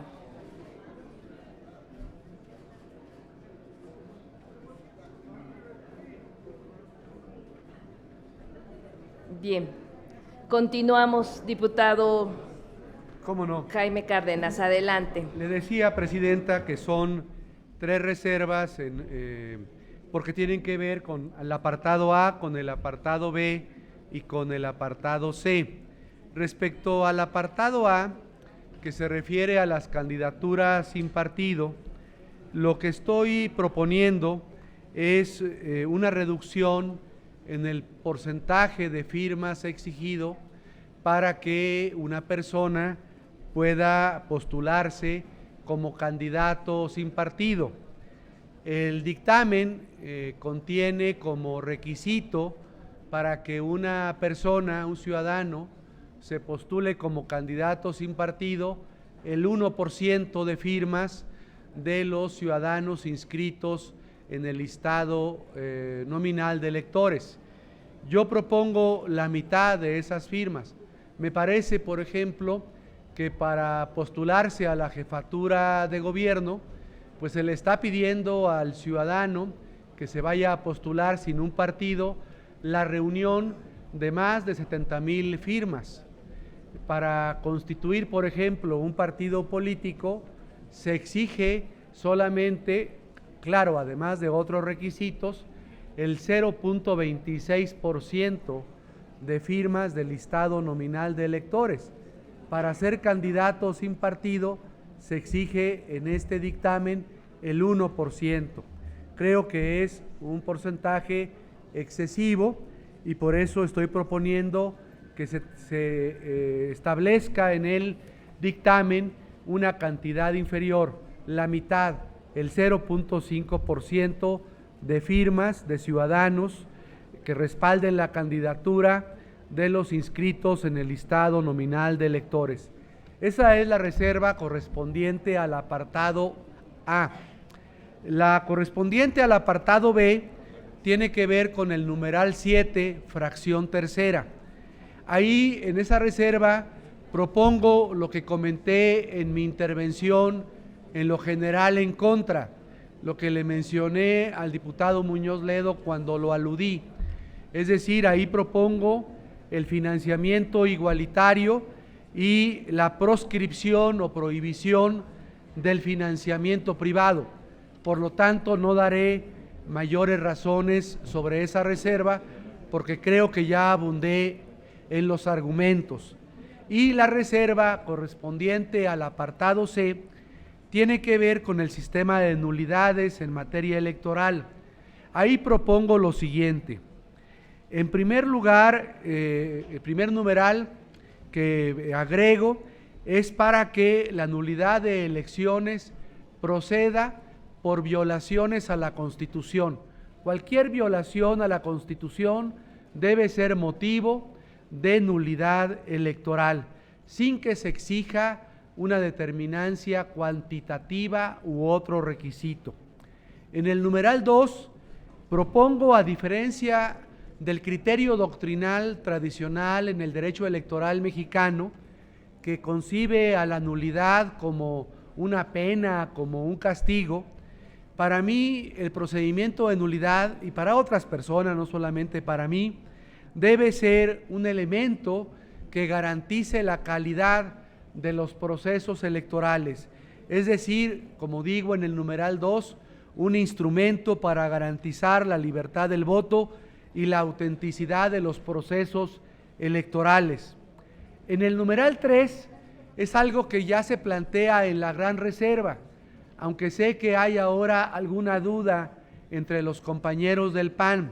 Bien, continuamos, diputado. ¿Cómo no? Jaime Cárdenas, adelante. Le decía, presidenta, que son 3 reservas porque tienen que ver con el apartado A, con el apartado B y con el apartado C. Respecto al apartado A, que se refiere a las candidaturas sin partido, lo que estoy proponiendo es una reducción en el porcentaje de firmas exigido para que una persona pueda postularse como candidato sin partido. El dictamen contiene como requisito para que una persona, un ciudadano, se postule como candidato sin partido el 1% de firmas de los ciudadanos inscritos en el listado nominal de electores. Yo propongo la mitad de esas firmas. Me parece, por ejemplo, que para postularse a la jefatura de gobierno, pues se le está pidiendo al ciudadano que se vaya a postular sin un partido la reunión de más de 70,000 firmas. Para constituir, por ejemplo, un partido político, se exige solamente, claro, además de otros requisitos, el 0.26% de firmas del listado nominal de electores. Para ser candidato sin partido, se exige en este dictamen el 1%. Creo que es un porcentaje excesivo y por eso estoy proponiendo que se establezca en el dictamen una cantidad inferior, la mitad, el 0.5% de firmas de ciudadanos que respalden la candidatura de los inscritos en el listado nominal de electores. Esa es la reserva correspondiente al apartado A. La correspondiente al apartado B tiene que ver con el numeral 7, fracción tercera. Ahí, en esa reserva, propongo lo que comenté en mi intervención en lo general en contra, lo que le mencioné al diputado Muñoz Ledo cuando lo aludí. Es decir, ahí propongo el financiamiento igualitario y la proscripción o prohibición del financiamiento privado. Por lo tanto, no daré mayores razones sobre esa reserva porque creo que ya abundé en los argumentos. Y la reserva correspondiente al apartado C tiene que ver con el sistema de nulidades en materia electoral. Ahí propongo lo siguiente. En primer lugar, el primer numeral que agrego es para que la nulidad de elecciones proceda por violaciones a la Constitución. Cualquier violación a la Constitución debe ser motivo de nulidad electoral, sin que se exija una determinancia cuantitativa u otro requisito. En el numeral 2, propongo, a diferencia del criterio doctrinal tradicional en el derecho electoral mexicano, que concibe a la nulidad como una pena, como un castigo, para mí el procedimiento de nulidad, y para otras personas, no solamente para mí, debe ser un elemento que garantice la calidad de los procesos electorales. Es decir, como digo en el numeral 2, un instrumento para garantizar la libertad del voto y la autenticidad de los procesos electorales. En el numeral 3 es algo que ya se plantea en la gran reserva, aunque sé que hay ahora alguna duda entre los compañeros del PAN.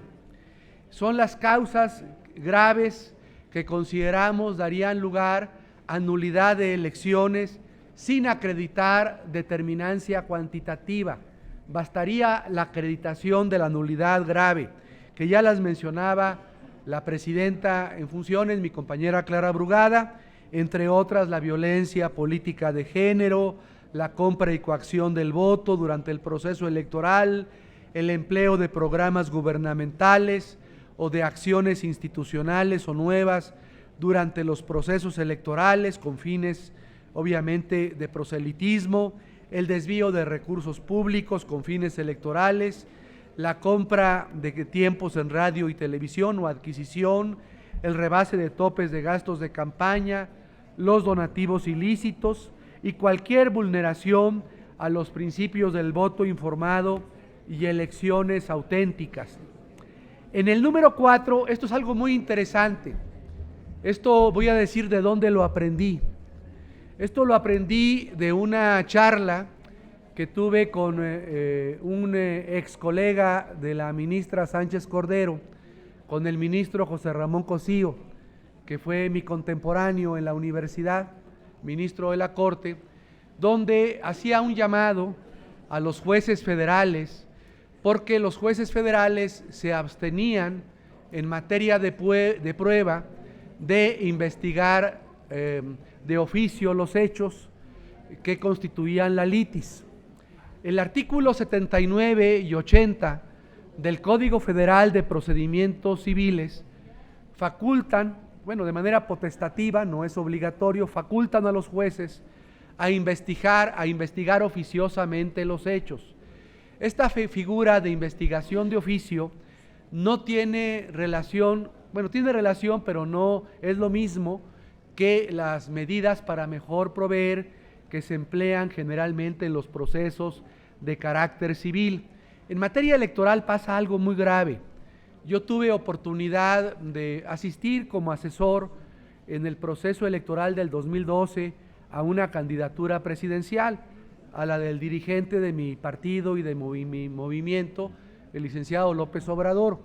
Son las causas graves que consideramos darían lugar a nulidad de elecciones sin acreditar determinancia cuantitativa. Bastaría la acreditación de la nulidad grave, que ya las mencionaba la presidenta en funciones, mi compañera Clara Brugada, entre otras la violencia política de género, la compra y coacción del voto durante el proceso electoral, el empleo de programas gubernamentales o de acciones institucionales o nuevas durante los procesos electorales con fines, obviamente, de proselitismo, el desvío de recursos públicos con fines electorales, la compra de tiempos en radio y televisión o adquisición, el rebase de topes de gastos de campaña, los donativos ilícitos y cualquier vulneración a los principios del voto informado y elecciones auténticas. En el número 4, esto es algo muy interesante. Esto voy a decir de dónde lo aprendí. Esto lo aprendí de una charla que tuve con un ex colega de la ministra Sánchez Cordero, con el ministro José Ramón Cosío, que fue mi contemporáneo en la universidad, ministro de la Corte, donde hacía un llamado a los jueces federales, porque los jueces federales se abstenían en materia de prueba de investigar de oficio los hechos que constituían la litis. El artículo 79 y 80 del Código Federal de Procedimientos Civiles facultan, bueno, de manera potestativa, no es obligatorio, facultan a los jueces a investigar oficiosamente los hechos. Esta figura de investigación de oficio no tiene relación, bueno, tiene relación, pero no es lo mismo que las medidas para mejor proveer que se emplean generalmente en los procesos de carácter civil. En materia electoral pasa algo muy grave. Yo tuve oportunidad de asistir como asesor en el proceso electoral del 2012 a una candidatura presidencial, a la del dirigente de mi partido y de mi movimiento, el licenciado López Obrador.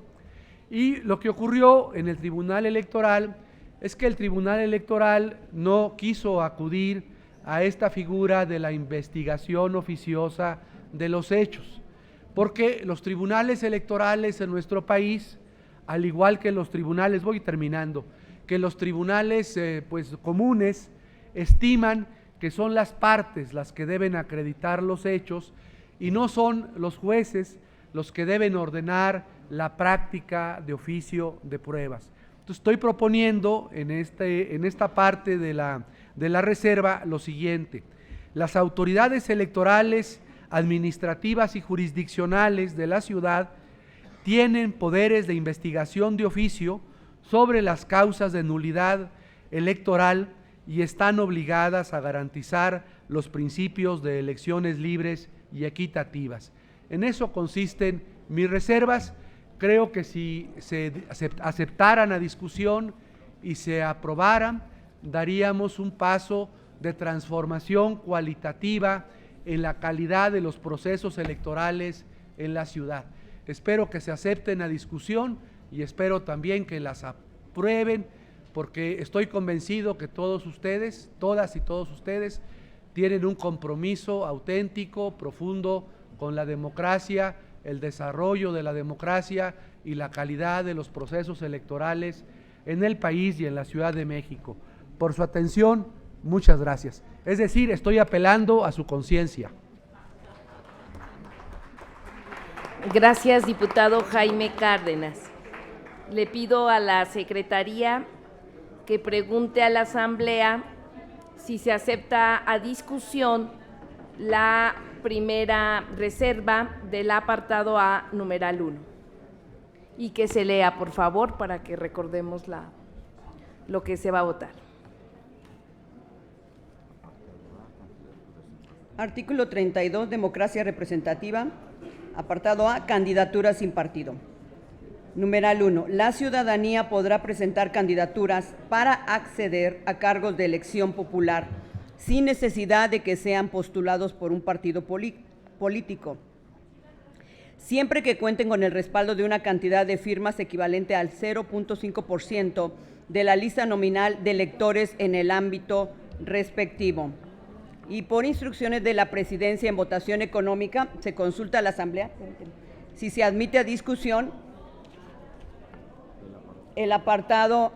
Y lo que ocurrió en el Tribunal Electoral es que el Tribunal Electoral no quiso acudir a esta figura de la investigación oficiosa de los hechos, porque los tribunales electorales en nuestro país, al igual que los tribunales, voy terminando, que los tribunales comunes, estiman que son las partes las que deben acreditar los hechos y no son los jueces los que deben ordenar la práctica de oficio de pruebas. Entonces estoy proponiendo en esta parte de la reserva lo siguiente: las autoridades electorales, administrativas y jurisdiccionales de la ciudad tienen poderes de investigación de oficio sobre las causas de nulidad electoral y están obligadas a garantizar los principios de elecciones libres y equitativas. En eso consisten mis reservas. Creo que si se aceptaran a discusión y se aprobaran, daríamos un paso de transformación cualitativa en la calidad de los procesos electorales en la ciudad. Espero que se acepten a discusión y espero también que las aprueben, porque estoy convencido que todos ustedes, todas y todos ustedes, tienen un compromiso auténtico, profundo con la democracia, el desarrollo de la democracia y la calidad de los procesos electorales en el país y en la Ciudad de México. Por su atención, muchas gracias. Es decir, estoy apelando a su conciencia. Gracias, diputado Jaime Cárdenas. Le pido a la Secretaría que pregunte a la Asamblea si se acepta a discusión la primera reserva del apartado A, numeral 1. Y que se lea, por favor, para que recordemos lo que se va a votar. Artículo 32, democracia representativa. Apartado A, candidaturas sin partido. Numeral 1. La ciudadanía podrá presentar candidaturas para acceder a cargos de elección popular sin necesidad de que sean postulados por un partido político, siempre que cuenten con el respaldo de una cantidad de firmas equivalente al 0.5% de la lista nominal de electores en el ámbito respectivo. Y por instrucciones de la Presidencia en votación económica, se consulta a la Asamblea si se admite a discusión el apartado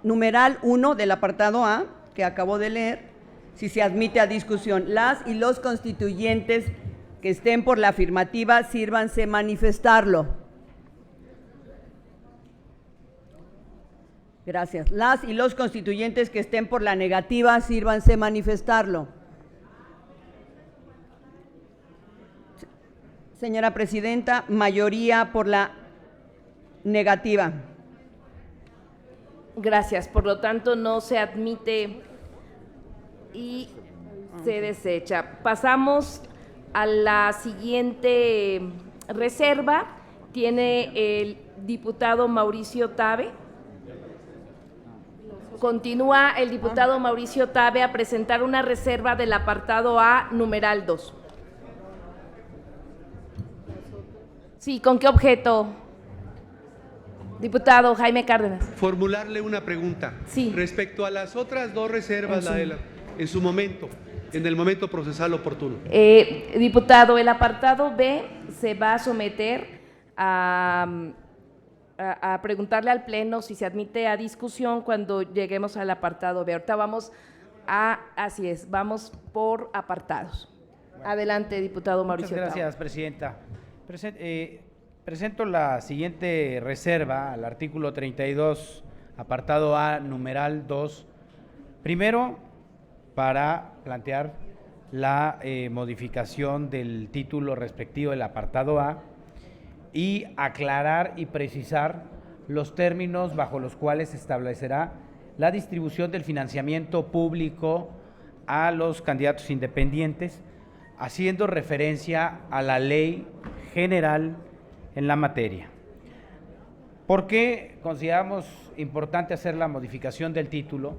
numeral 1 del apartado A, que acabo de leer, si se admite a discusión. Las y los constituyentes que estén por la afirmativa, sírvanse manifestarlo. Gracias. Las y los constituyentes que estén por la negativa, sírvanse manifestarlo. Señora Presidenta, mayoría por la negativa. Gracias. Por lo tanto, no se admite y se desecha. Pasamos a la siguiente reserva. Tiene el diputado Mauricio Tabe. Continúa el diputado Mauricio Tabe a presentar una reserva del apartado A, numeral 2. Sí, ¿con qué objeto? Diputado Jaime Cárdenas. Formularle una pregunta. Sí. Respecto a las otras dos reservas, en su momento, en el momento procesal oportuno. Diputado, el apartado B se va a someter a preguntarle al Pleno si se admite a discusión cuando lleguemos al apartado B. Ahorita vamos así es, vamos por apartados. Adelante, diputado Mauricio. Muchas gracias, presidenta. Presento la siguiente reserva al artículo 32, apartado A, numeral 2. Primero, para plantear la modificación del título respectivo del apartado A y aclarar y precisar los términos bajo los cuales se establecerá la distribución del financiamiento público a los candidatos independientes, haciendo referencia a la ley general en la materia. ¿Por qué consideramos importante hacer la modificación del título?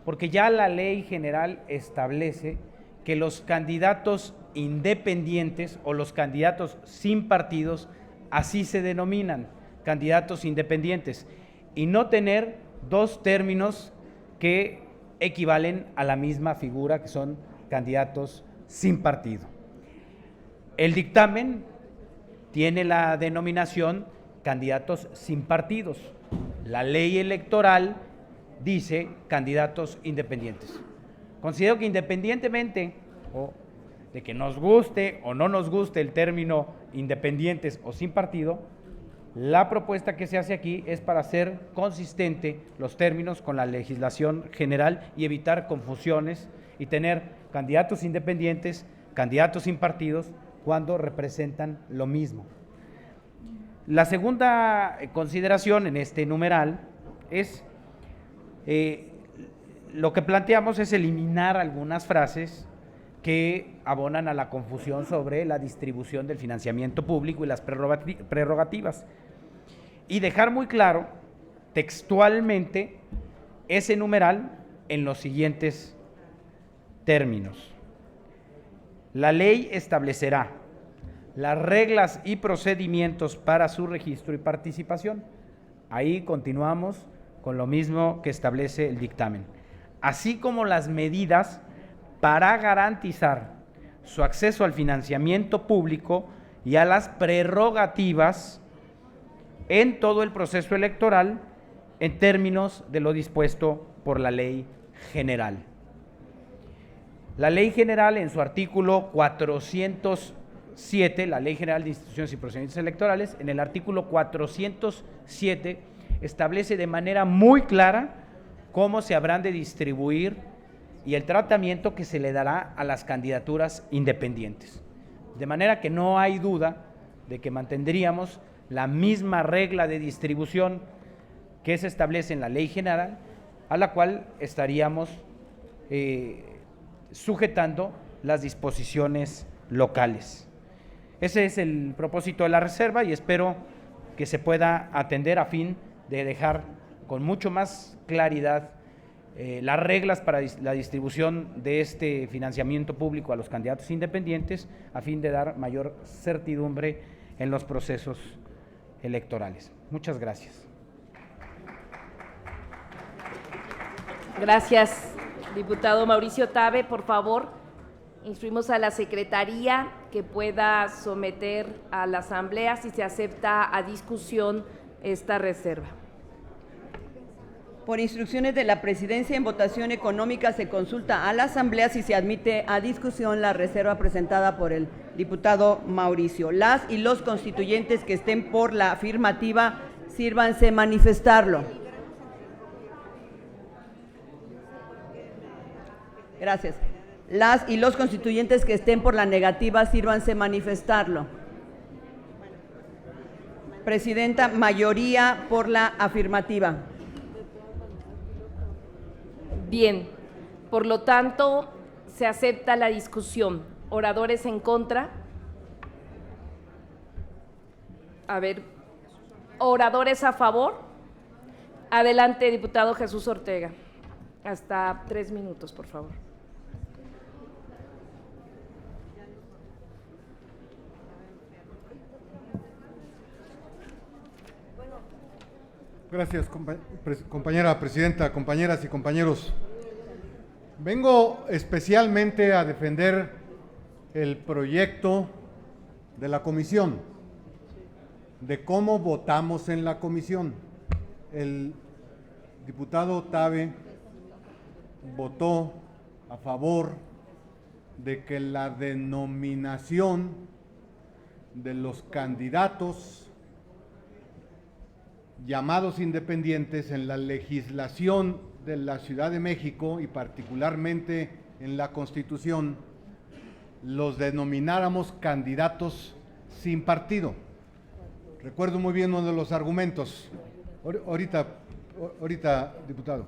Porque ya la ley general establece que los candidatos independientes o los candidatos sin partidos, así se denominan, candidatos independientes, y no tener dos términos que equivalen a la misma figura, que son candidatos sin partido. El dictamen tiene la denominación candidatos sin partidos. La ley electoral dice candidatos independientes. Considero que independientemente de que nos guste o no nos guste el término independientes o sin partido, la propuesta que se hace aquí es para hacer consistente los términos con la legislación general y evitar confusiones y tener candidatos independientes, candidatos sin partidos, cuando representan lo mismo. La segunda consideración en este numeral es lo que planteamos es eliminar algunas frases que abonan a la confusión sobre la distribución del financiamiento público y las prerrogativas, y dejar muy claro textualmente ese numeral en los siguientes términos. La ley establecerá las reglas y procedimientos para su registro y participación. Ahí continuamos con lo mismo que establece el dictamen, así como las medidas para garantizar su acceso al financiamiento público y a las prerrogativas en todo el proceso electoral en términos de lo dispuesto por la ley general. La ley general en su artículo 407, la Ley General de Instituciones y Procedimientos Electorales, en el artículo 407 establece de manera muy clara cómo se habrán de distribuir y el tratamiento que se le dará a las candidaturas independientes. De manera que no hay duda de que mantendríamos la misma regla de distribución que se establece en la ley general, a la cual estaríamos sujetando las disposiciones locales. Ese es el propósito de la reserva y espero que se pueda atender a fin de dejar con mucho más claridad las reglas para la distribución de este financiamiento público a los candidatos independientes, a fin de dar mayor certidumbre en los procesos electorales. Muchas gracias. Gracias, diputado Mauricio Tabe. Por favor, instruimos a la Secretaría que pueda someter a la Asamblea si se acepta a discusión esta reserva. Por instrucciones de la Presidencia, en votación económica se consulta a la Asamblea si se admite a discusión la reserva presentada por el diputado Mauricio. Las y los constituyentes que estén por la afirmativa, sírvanse manifestarlo. Gracias. Las y los constituyentes que estén por la negativa, sírvanse manifestarlo. Presidenta, mayoría por la afirmativa. Bien, por lo tanto, se acepta la discusión. ¿Oradores en contra? A ver, ¿oradores a favor? Adelante, diputado Jesús Ortega. Hasta 3 minutos, por favor. Gracias, compañera presidenta, compañeras y compañeros. Vengo especialmente a defender el proyecto de la comisión. de cómo votamos en la comisión. El diputado Tabe votó a favor de que la denominación de los candidatos llamados independientes en la legislación de la Ciudad de México y particularmente en la Constitución los denomináramos candidatos sin partido. Recuerdo muy bien uno de los argumentos, ahorita, diputado,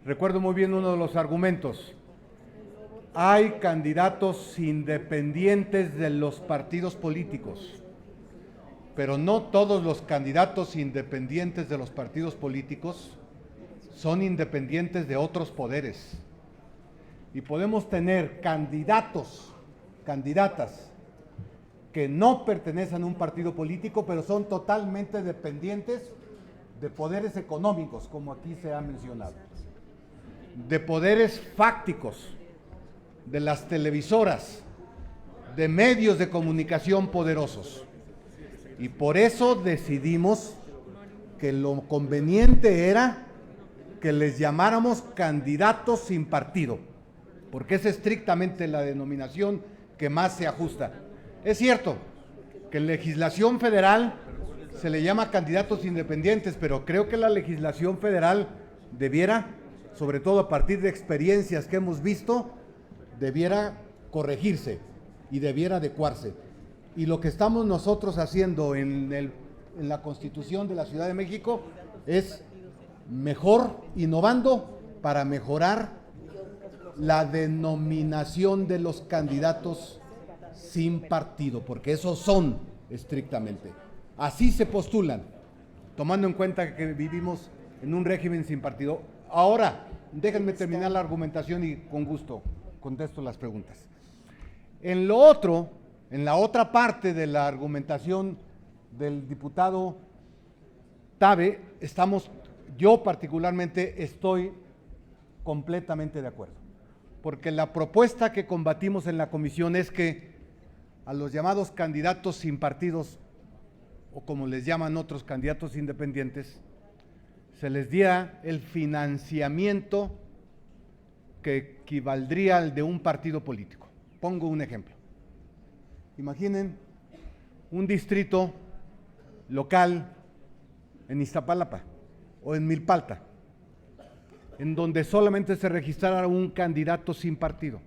recuerdo muy bien uno de los argumentos. Hay candidatos independientes de los partidos políticos, pero no todos los candidatos independientes de los partidos políticos son independientes de otros poderes. Y podemos tener candidatos, candidatas, que no pertenecen a un partido político, pero son totalmente dependientes de poderes económicos, como aquí se ha mencionado, de poderes fácticos, de las televisoras, de medios de comunicación poderosos. Y por eso decidimos que lo conveniente era que les llamáramos candidatos sin partido, porque es estrictamente la denominación que más se ajusta. Es cierto que en legislación federal se le llama candidatos independientes, pero creo que la legislación federal debiera, sobre todo a partir de experiencias que hemos visto, debiera corregirse y debiera adecuarse. Y lo que estamos nosotros haciendo en la Constitución de la Ciudad de México es mejor, innovando para mejorar la denominación de los candidatos sin partido, porque esos son estrictamente. Así se postulan, tomando en cuenta que vivimos en un régimen sin partido. Ahora, déjenme terminar la argumentación y con gusto contesto las preguntas. En lo otro, en la otra parte de la argumentación del diputado Tabe, yo particularmente estoy completamente de acuerdo, porque la propuesta que combatimos en la comisión es que a los llamados candidatos sin partidos, o como les llaman otros candidatos independientes, se les diera el financiamiento que equivaldría al de un partido político. Pongo un ejemplo. Imaginen un distrito local en Iztapalapa o en Milpalta, en donde solamente se registrara un candidato sin partido,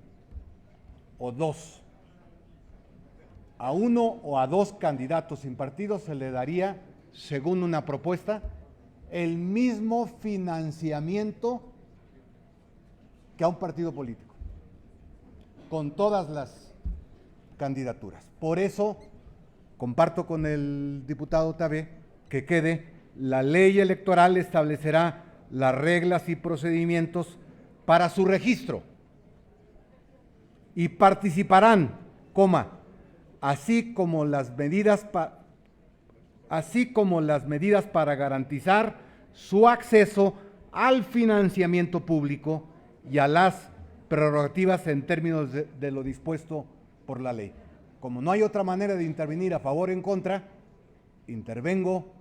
o dos. A uno o a dos candidatos sin partido se le daría, según una propuesta, el mismo financiamiento que a un partido político, con todas las candidaturas. Por eso, comparto con el diputado Tabe que quede, la ley electoral establecerá las reglas y procedimientos para su registro y participarán, así como las medidas para garantizar su acceso al financiamiento público y a las prerrogativas en términos de lo dispuesto por la ley. Como no hay otra manera de intervenir a favor o en contra, intervengo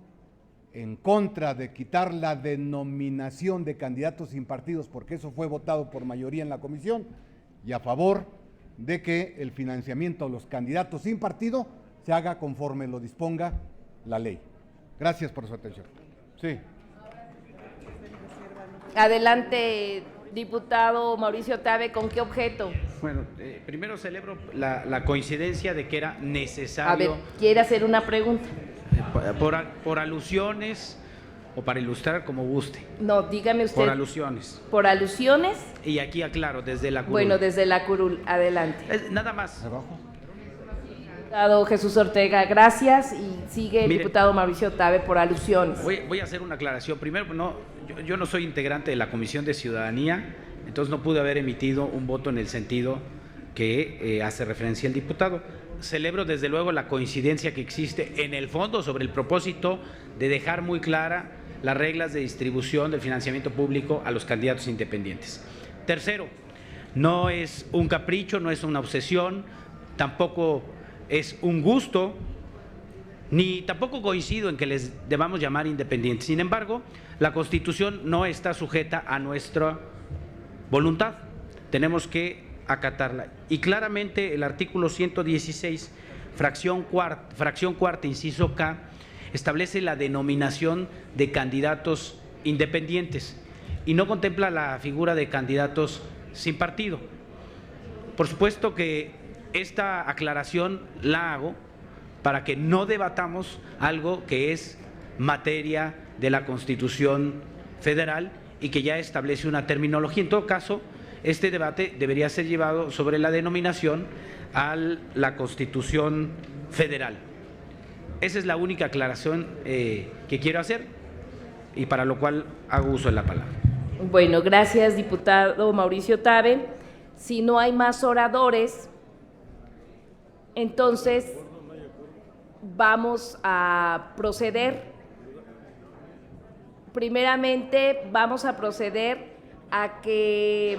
en contra de quitar la denominación de candidatos sin partidos, porque eso fue votado por mayoría en la comisión, y a favor de que el financiamiento a los candidatos sin partido se haga conforme lo disponga la ley. Gracias por su atención. Sí. Adelante, diputado Mauricio Tabe, ¿con qué objeto? Bueno, primero celebro la coincidencia de que era necesario. A ver, ¿quiere hacer una pregunta? Por alusiones o para ilustrar, como guste. No, dígame usted. Por alusiones. ¿Por alusiones? Y aquí aclaro, desde la curul. Bueno, desde la curul, adelante. Nada más. Diputado Jesús Ortega, gracias. Y sigue el diputado Mauricio Tabe por alusiones. Voy a hacer una aclaración. Primero, yo no soy integrante de la Comisión de Ciudadanía, entonces no pude haber emitido un voto en el sentido que hace referencia el diputado. Celebro desde luego la coincidencia que existe en el fondo sobre el propósito de dejar muy clara las reglas de distribución del financiamiento público a los candidatos independientes. Tercero, no es un capricho, no es una obsesión, tampoco es un gusto ni tampoco coincido en que les debamos llamar independientes. Sin embargo, la Constitución no está sujeta a nuestra voluntad, tenemos que acatarla. Y claramente el artículo 116, fracción cuarta, inciso K, establece la denominación de candidatos independientes y no contempla la figura de candidatos sin partido. Por supuesto que esta aclaración la hago para que no debatamos algo que es materia de la Constitución Federal y que ya establece una terminología. En todo caso, este debate debería ser llevado sobre la denominación a la Constitución Federal. Esa es la única aclaración que quiero hacer y para lo cual hago uso de la palabra. Bueno, gracias, diputado Mauricio Tabe. Si no hay más oradores, entonces vamos a proceder. Primeramente, vamos a proceder a que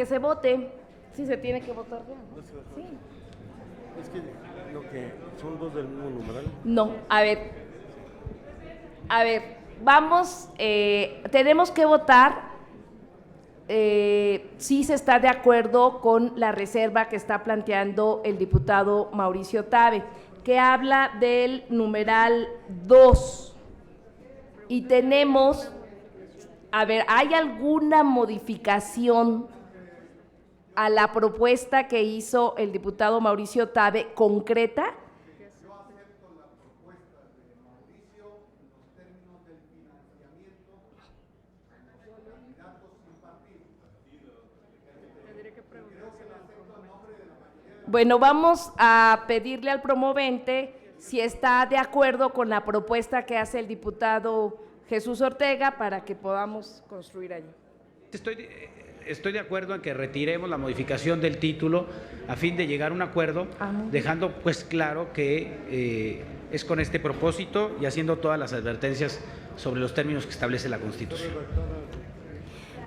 se vote. Sí, se tiene que votar ya, ¿no? Sí. Es que lo que son dos del mismo numeral. No, a ver, vamos, tenemos que votar si se está de acuerdo con la reserva que está planteando el diputado Mauricio Tabe, que habla del numeral 2. Y tenemos, a ver, ¿hay alguna modificación a la propuesta que hizo el diputado Mauricio Tabe concreta? Yo acepto la propuesta de Mauricio en los términos del financiamiento a los candidatos sin partido. Bueno, vamos a pedirle al promovente si está de acuerdo con la propuesta que hace el diputado Jesús Ortega para que podamos construir allí. Estoy de acuerdo en que retiremos la modificación del título a fin de llegar a un acuerdo, dejando pues claro que es con este propósito y haciendo todas las advertencias sobre los términos que establece la Constitución.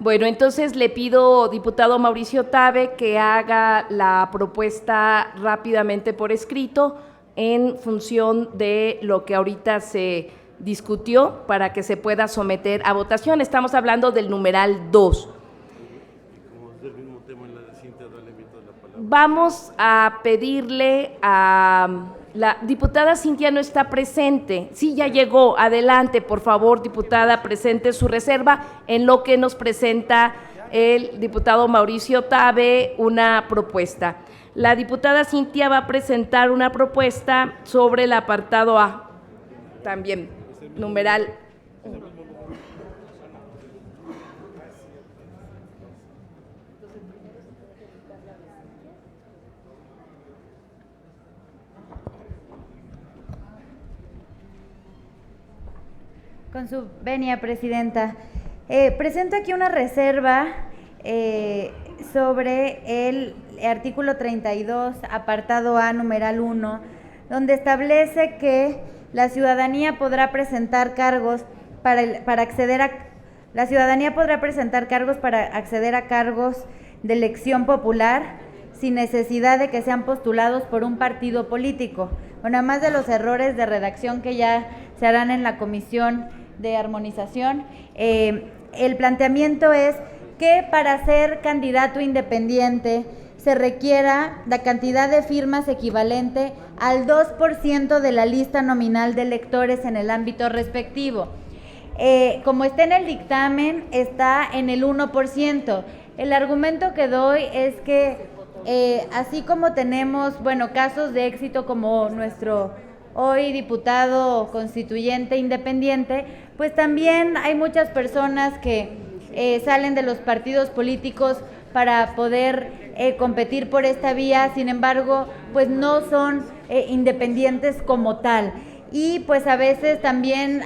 Bueno, entonces le pido, diputado Mauricio Tabe, que haga la propuesta rápidamente por escrito en función de lo que ahorita se discutió para que se pueda someter a votación. Estamos hablando del numeral 2. Vamos a pedirle a la diputada Cintia, no está presente. Sí, ya llegó. Adelante, por favor, diputada, presente su reserva en lo que nos presenta el diputado Mauricio Tabe una propuesta. La diputada Cintia va a presentar una propuesta sobre el apartado A, también, numeral. Con su venia, presidenta. Presento aquí una reserva sobre el artículo 32, apartado A, numeral 1, donde establece que la ciudadanía podrá presentar cargos para acceder a cargos de elección popular sin necesidad de que sean postulados por un partido político. Bueno, además de los errores de redacción que ya se harán en la comisión de armonización, el planteamiento es que para ser candidato independiente se requiera la cantidad de firmas equivalente al 2% de la lista nominal de electores en el ámbito respectivo. Como está en el dictamen, está en el 1%. El argumento que doy es que así como tenemos, bueno, casos de éxito como nuestro hoy diputado constituyente independiente, pues también hay muchas personas que salen de los partidos políticos para poder competir por esta vía, sin embargo, pues no son independientes como tal. Y pues a veces también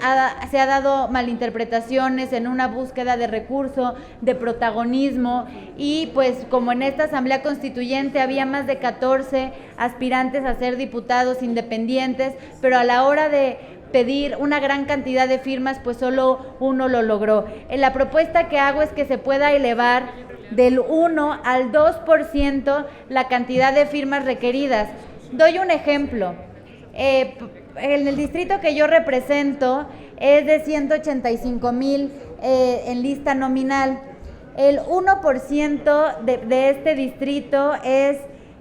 se ha dado malinterpretaciones en una búsqueda de recurso, de protagonismo, y pues como en esta Asamblea Constituyente había más de 14 aspirantes a ser diputados independientes, pero a la hora de pedir una gran cantidad de firmas, pues solo uno lo logró. La propuesta que hago es que se pueda elevar del 1 al 2% la cantidad de firmas requeridas. Doy un ejemplo. En el distrito que yo represento es de 185,000 en lista nominal. El 1% de este distrito es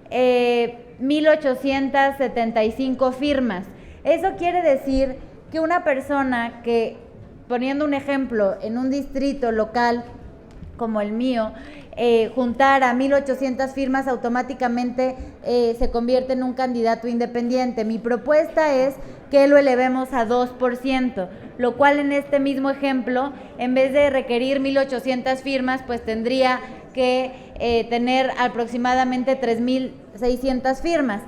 1,875 firmas. Eso quiere decir que una persona que, poniendo un ejemplo, en un distrito local como el mío, juntara 1,800 firmas, automáticamente se convierte en un candidato independiente. Mi propuesta es que lo elevemos a 2%, lo cual en este mismo ejemplo, en vez de requerir 1,800 firmas, pues tendría que tener aproximadamente 3,600 firmas.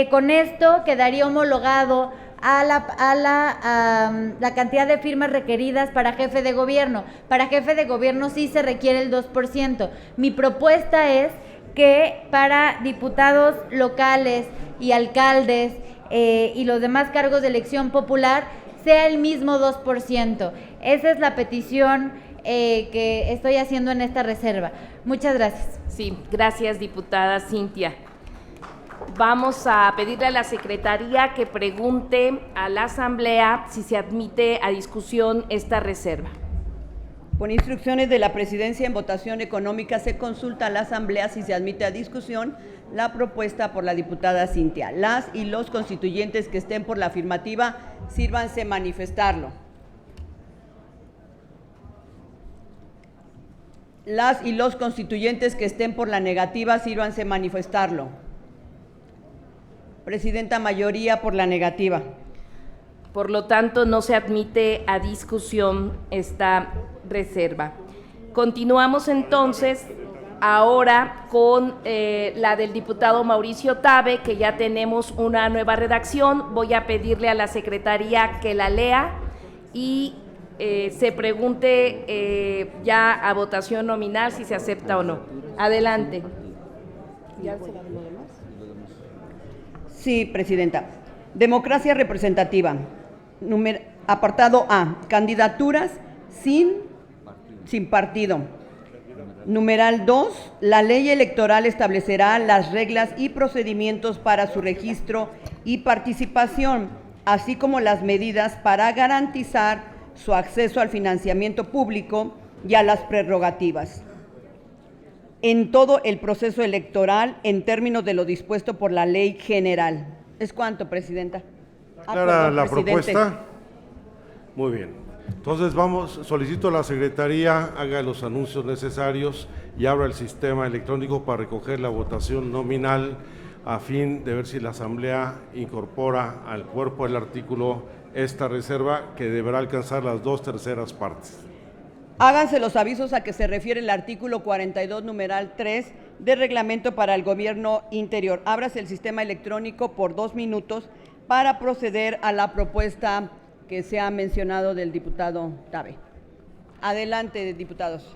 Con esto quedaría homologado a la cantidad de firmas requeridas para jefe de gobierno. Para jefe de gobierno sí se requiere el 2%. Mi propuesta es que para diputados locales y alcaldes y los demás cargos de elección popular sea el mismo 2%. Esa es la petición que estoy haciendo en esta reserva. Muchas gracias. Sí, gracias, diputada Cintia. Vamos a pedirle a la Secretaría que pregunte a la Asamblea si se admite a discusión esta reserva. Con instrucciones de la Presidencia, en votación económica se consulta a la Asamblea si se admite a discusión la propuesta por la diputada Cintia. Las y los constituyentes que estén por la afirmativa, sírvanse manifestarlo. Las y los constituyentes que estén por la negativa, sírvanse manifestarlo. Presidenta, mayoría por la negativa. Por lo tanto, no se admite a discusión esta reserva. Continuamos entonces ahora con la del diputado Mauricio Tabe, que ya tenemos una nueva redacción. Voy a pedirle a la Secretaría que la lea y se pregunte ya a votación nominal si se acepta o no. Adelante. ¿Ya se va de lo demás? Sí, Presidenta. Democracia representativa. Apartado A, candidaturas sin partido. Numeral 2, la ley electoral establecerá las reglas y procedimientos para su registro y participación, así como las medidas para garantizar su acceso al financiamiento público y a las prerrogativas en todo el proceso electoral en términos de lo dispuesto por la ley general. ¿Es cuánto, Presidenta? ¿Clara la presidente. propuesta? Muy bien. Entonces solicito a la Secretaría haga los anuncios necesarios y abra el sistema electrónico para recoger la votación nominal a fin de ver si la Asamblea incorpora al cuerpo del artículo esta reserva que deberá alcanzar las 2/3 partes. Háganse los avisos a que se refiere el artículo 42, numeral 3 del Reglamento para el Gobierno Interior. Ábrase el sistema electrónico por 2 minutos para proceder a la propuesta que se ha mencionado del diputado Tabe. Adelante, diputados.